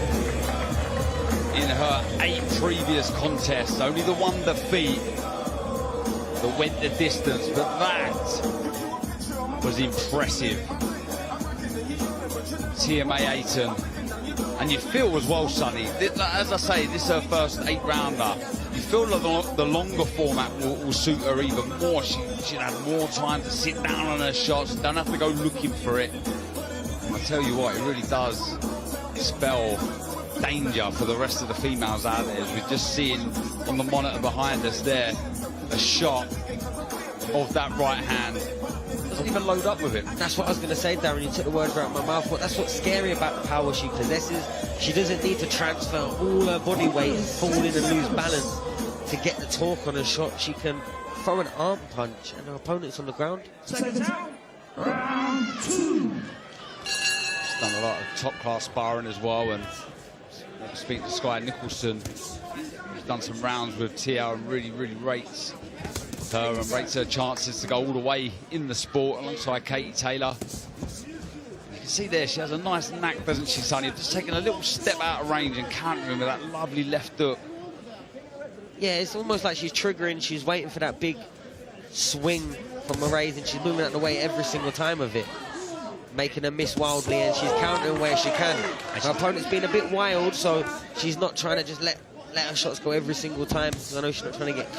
in her 8 previous contests. Only the one defeat that went the distance, but that was impressive. TMA Aiton. And you feel as well, Sonny, as I say, this is her first 8-rounder. You feel like the longer format will suit her even more. She'd have more time to sit down on her shots, don't have to go looking for it. And I tell you what, it really does spell danger for the rest of the females out there. As we're just seeing on the monitor behind us there, a shot of that right hand. Doesn't even load up with it. That's what I was going to say, Darren. You took the words right out of my mouth. But that's what's scary about the power she possesses. She doesn't need to transfer all her body weight and fall in and lose balance to get the torque on her shot. She can throw an arm punch and her opponent's on the ground. Round 2. She's done a lot of top-class sparring as well, and speaking to Sky Nicholson, he's done some rounds with Tia and really rates her and rates her chances to go all the way in the sport alongside Katie Taylor. You can see there she has a nice knack, doesn't she, Sonny, of just taking a little step out of range and countering with that lovely left hook. Yeah, it's almost like she's triggering, she's waiting for that big swing from Moraes, and she's moving out of the way every single time of it, making her miss wildly, and she's countering where she can. Her opponent's been a bit wild, so she's not trying to just let her shots go every single time. I know she's not trying to get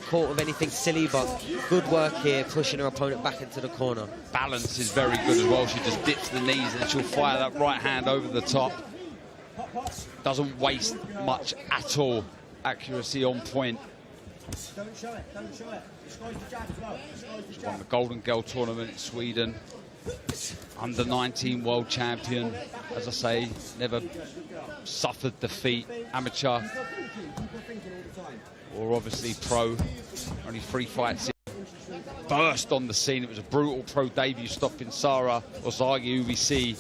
caught with anything silly, but good work here, pushing her opponent back into the corner. Balance is very good as well. She just dips the knees and she'll fire that right hand over the top. Doesn't waste much at all. Accuracy on point. Don't show it, don't show it. Destroys the jab as well. She's won the Golden Girl tournament in Sweden. Under 19 world champion. As I say, never suffered defeat. Amateur or obviously pro. Only 3 fights in. Burst on the scene. It was a brutal pro debut, stopping Sarah Ozagi, who we see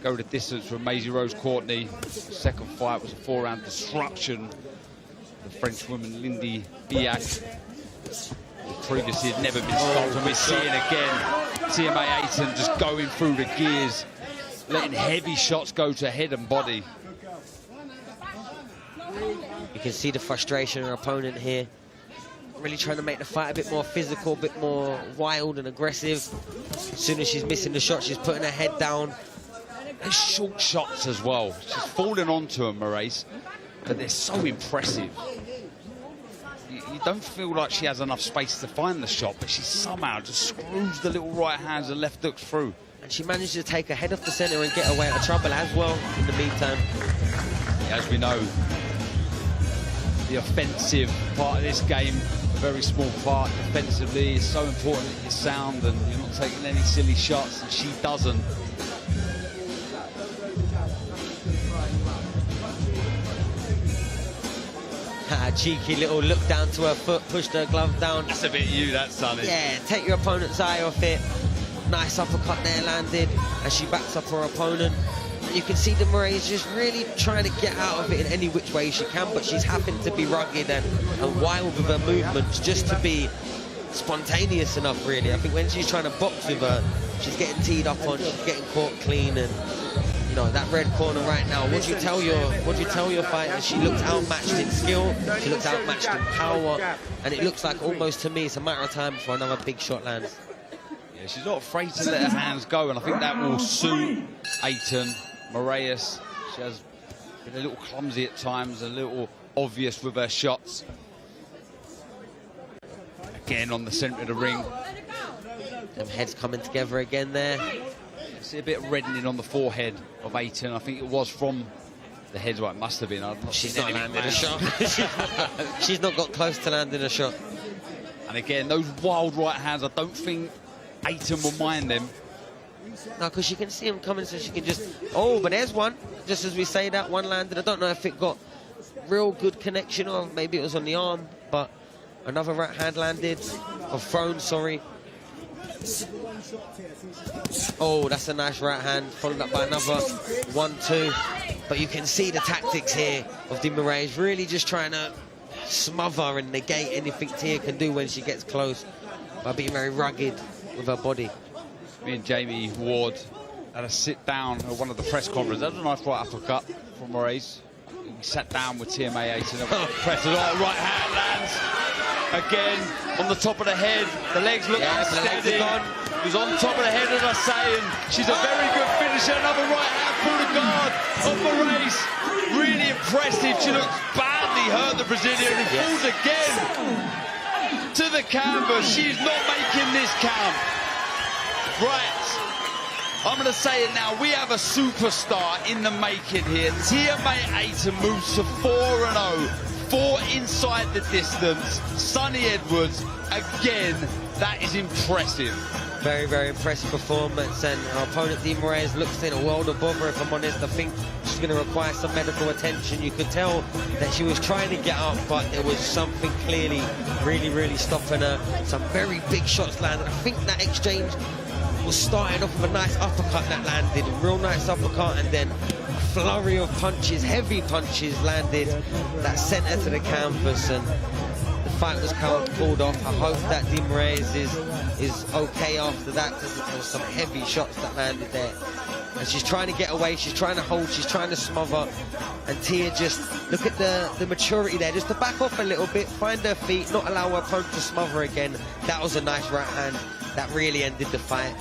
go the distance from Maisie Rose Courtney. The second fight was a 4-round disruption. The French woman Lindy Biac, who previously had never been stopped, and we're seeing again TMA Aiton just going through the gears, letting heavy shots go to head and body. You can see the frustration of her opponent here, really trying to make the fight a bit more physical, a bit more wild and aggressive. As soon as she's missing the shot, she's putting her head down. And short shots as well. She's falling onto them, Moraes, but they're so impressive. You don't feel like she has enough space to find the shot, but she somehow just screws the little right hands and left hooks through. And she managed to take her head off the centre and get away out of trouble as well in the meantime. As we know, the offensive part of this game, a very small part defensively, is so important that you're sound and you're not taking any silly shots, and she doesn't. Cheeky little look down to her foot, pushed her glove down. That's a bit you, that, Sonny. Yeah, take your opponent's eye off it. Nice uppercut there landed, and she backs up her opponent. And you can see the Moraes just really trying to get out of it in any which way she can, but she's happened to be rugged and wild with her movements just to be spontaneous enough, really. I think when she's trying to box with her, she's getting teed up on, she's getting caught clean, and you know, that red corner right now, what do you tell your fighter? She looks outmatched in skill, she looks outmatched in power, and it looks like almost to me it's a matter of time before another big shot lands. Yeah, she's not afraid to let her hands go, and I think that will suit Aiton. Moraes, she has been a little clumsy at times, a little obvious with her shots. Again on the centre of the ring. Them heads coming together again there. See a bit of reddening on the forehead of Aiton. I think it was from the head. Well, it must have been. She's not landed a shot. She's not got close to landing a shot. And again, those wild right hands, I don't think Aiton will mind them. No, because she can see him coming, so she can just... Oh, but there's one. Just as we say that, one landed. I don't know if it got real good connection or maybe it was on the arm, but another right hand landed, or thrown, sorry. Oh, that's a nice right hand, followed up by another 1-2. But you can see the tactics here of De Moraes, really just trying to smother and negate anything Tia can do when she gets close by being very rugged with her body. Me and Jamie Ward had a sit down at one of the press conferences. That was a nice right uppercut from Moraes. He sat down with TMA 8 and pressed it. Right hand lands again on the top of the head. The legs look outstanding. He was on top of the head, as I say, and she's a very good finisher. Another right hand through the guard of Moraes. Really impressive. She looks badly hurt, the Brazilian, who falls again to the canvas. She's not making this count. Right, I'm going to say it now. We have a superstar in the making here. TMA 8 moves to 4-0. 4 inside the distance. Sunny Edwards, again, that is impressive. Very, very impressive performance, and our opponent De Moraes looks in a world of bother, if I'm honest. I think she's going to require some medical attention. You could tell that she was trying to get up, but there was something clearly really stopping her. Some very big shots landed. I think that exchange was starting off with a nice uppercut that landed, a real nice uppercut, and then a flurry of punches, heavy punches landed that sent her to the canvas, and the fight was called off. I hope that De Moraes is okay after that, because there was some heavy shots that landed there. And she's trying to get away, she's trying to hold, she's trying to smother, and Tia just, look at the maturity there, just to back off a little bit, find her feet, not allow her opponent to smother again. That was a nice right hand that really ended the fight.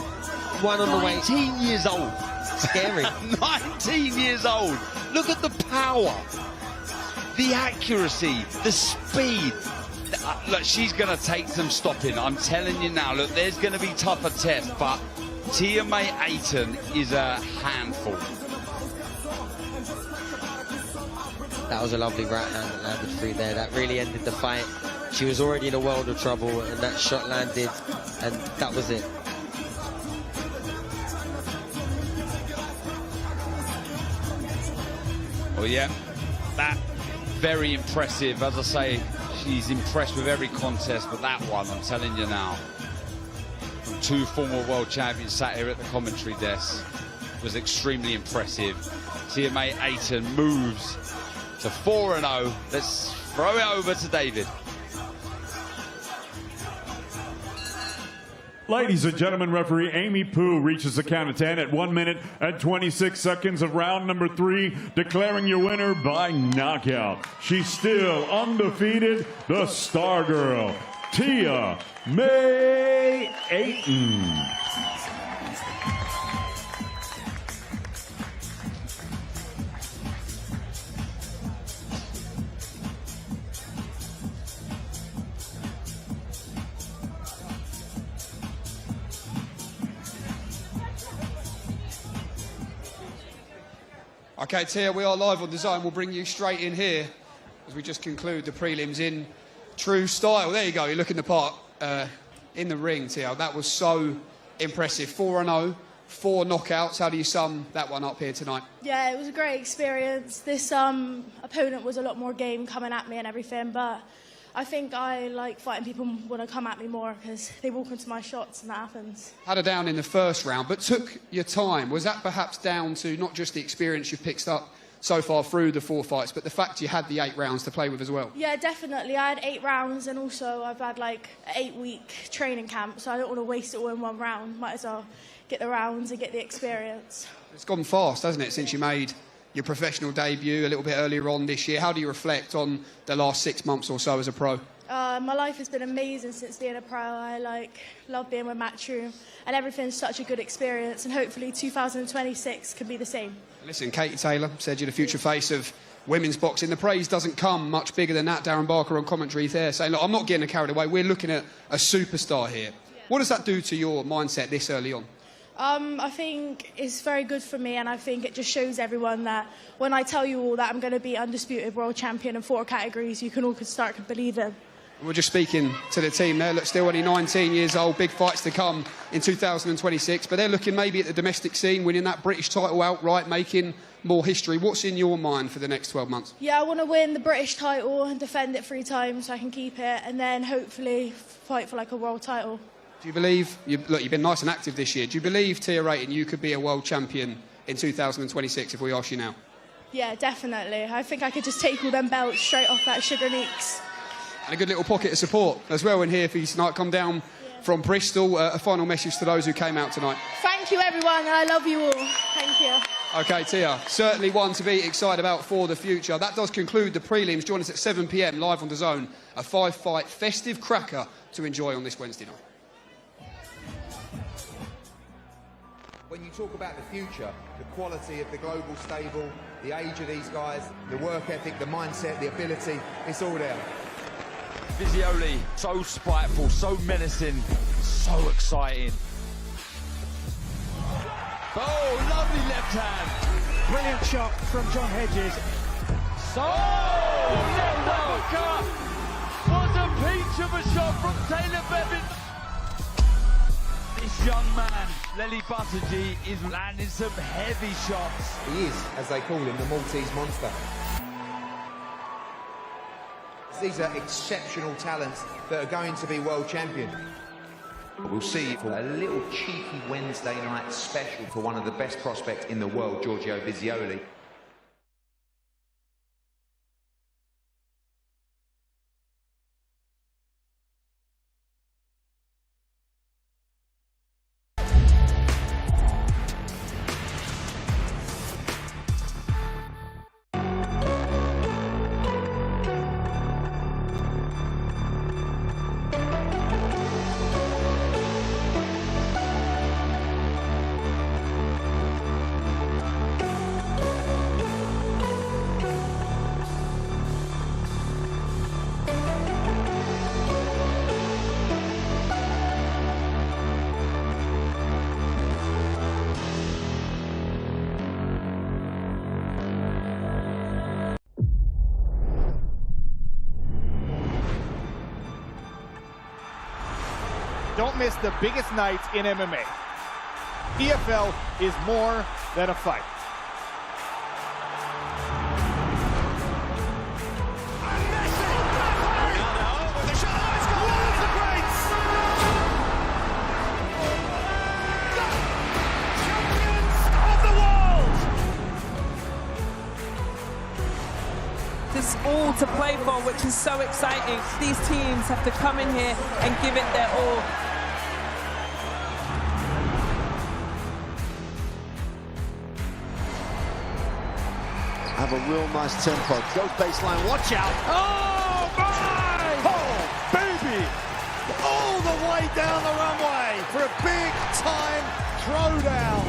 One on the way. 19 years old. Scary. 19 years old. Look at the power, the accuracy, the speed. Look, she's going to take some stopping. I'm telling you now. Look, there's going to be tougher tests, but TMA 8 is a handful. That was a lovely right hand that landed through there. That really ended the fight. She was already in a world of trouble, and that shot landed, and that was it. Well, yeah, that very impressive. As I say, she's impressed with every contest, but that one, I'm telling you now, from 2 former world champions sat here at the commentary desk, was extremely impressive. TMA 8 moves to 4-0. Let's throw it over to David. Ladies and gentlemen, referee Amy Poo reaches the count of 10 at 1 minute and 26 seconds of round number 3, declaring your winner by knockout. She's still undefeated, the Star Girl, TMA 8. Okay, Tia, we are live on DAZN. We'll bring you straight in here as we just conclude the prelims in true style. There you go, you're looking the part in the ring, Tia. That was so impressive. 4-0, 4 knockouts. How do you sum that one up here tonight? Yeah, it was a great experience. This opponent was a lot more game coming at me and everything, but I think I like fighting people when they come at me more because they walk into my shots and that happens. Had her down in the first round, but took your time. Was that perhaps down to not just the experience you've picked up so far through the 4 fights, but the fact you had the 8 rounds to play with as well? Yeah, definitely. I had 8 rounds, and also I've had like an 8-week training camp, so I don't want to waste it all in one round. Might as well get the rounds and get the experience. It's gone fast, hasn't it, since you made your professional debut a little bit earlier on this year. How do you reflect on the last 6 months or so as a pro? My life has been amazing since being a pro. I love being with Matchroom, and everything's such a good experience, and hopefully 2026 can be the same. Listen, Katie Taylor said you're the future face of women's boxing. The praise doesn't come much bigger than that. Darren Barker on commentary there saying, look, I'm not getting carried away. We're looking at a superstar here. Yeah. What does that do to your mindset this early on? I think it's very good for me, and I think it just shows everyone that when I tell you all that I'm going to be undisputed world champion in 4 categories, you can all start to believe it. We're just speaking to the team there. Look, still only 19 years old, big fights to come in 2026, but they're looking maybe at the domestic scene, winning that British title outright, making more history. What's in your mind for the next 12 months? Yeah, I want to win the British title and defend it 3 times so I can keep it, and then hopefully fight for like a world title. Do you believe, you've been nice and active this year, do you believe, Tier Rating, you could be a world champion in 2026 if we ask you now? Yeah, definitely. I think I could just take all them belts straight off that Sugar Neeks. And a good little pocket of support as well in here for you tonight. Come down from Bristol. A final message to those who came out tonight. Thank you, everyone, and I love you all. Thank you. OK, Tia, certainly one to be excited about for the future. That does conclude the prelims. Join us at 7 p.m. live on DAZN. A 5-fight festive cracker to enjoy on this Wednesday night. When you talk about the future, the quality of the global stable, the age of these guys, the work ethic, the mindset, the ability, it's all there. Visioli, so spiteful, so menacing, so exciting. Oh, lovely left hand. Brilliant shot from John Hedges. So, left uppercut. What a peach of a shot from Taylor Bevan. This young man, Lely Buttigieg, is landing some heavy shots. He is, as they call him, the Maltese monster. These are exceptional talents that are going to be world champion. We'll see for a little cheeky Wednesday night special for one of the best prospects in the world, Giorgio Visioli. Don't miss the biggest night in MMA. EFL is more than a fight. There's all to play for, which is so exciting. These teams have to come in here and give it their all. Have a real nice tempo. Goes baseline, watch out. Oh, my! Oh, baby! All the way down the runway for a big-time throwdown.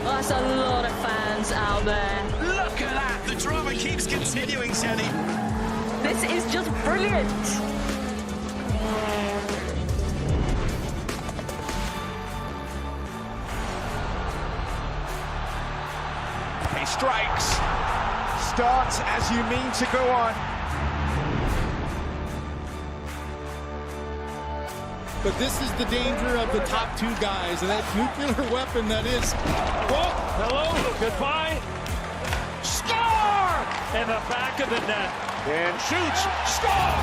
That's a lot of fans out there. Look at that. The drama keeps continuing, Jenny. This is just brilliant. He strikes. Start as you mean to go on. But this is the danger of the top 2 guys, and that nuclear weapon that is. Oh, hello, goodbye. Score! In the back of the net. And shoots. Score!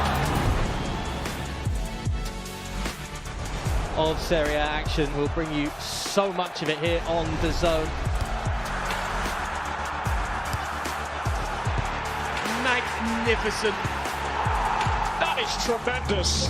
Of Serie A action. We'll bring you so much of it here on DAZN. Magnificent. That is tremendous.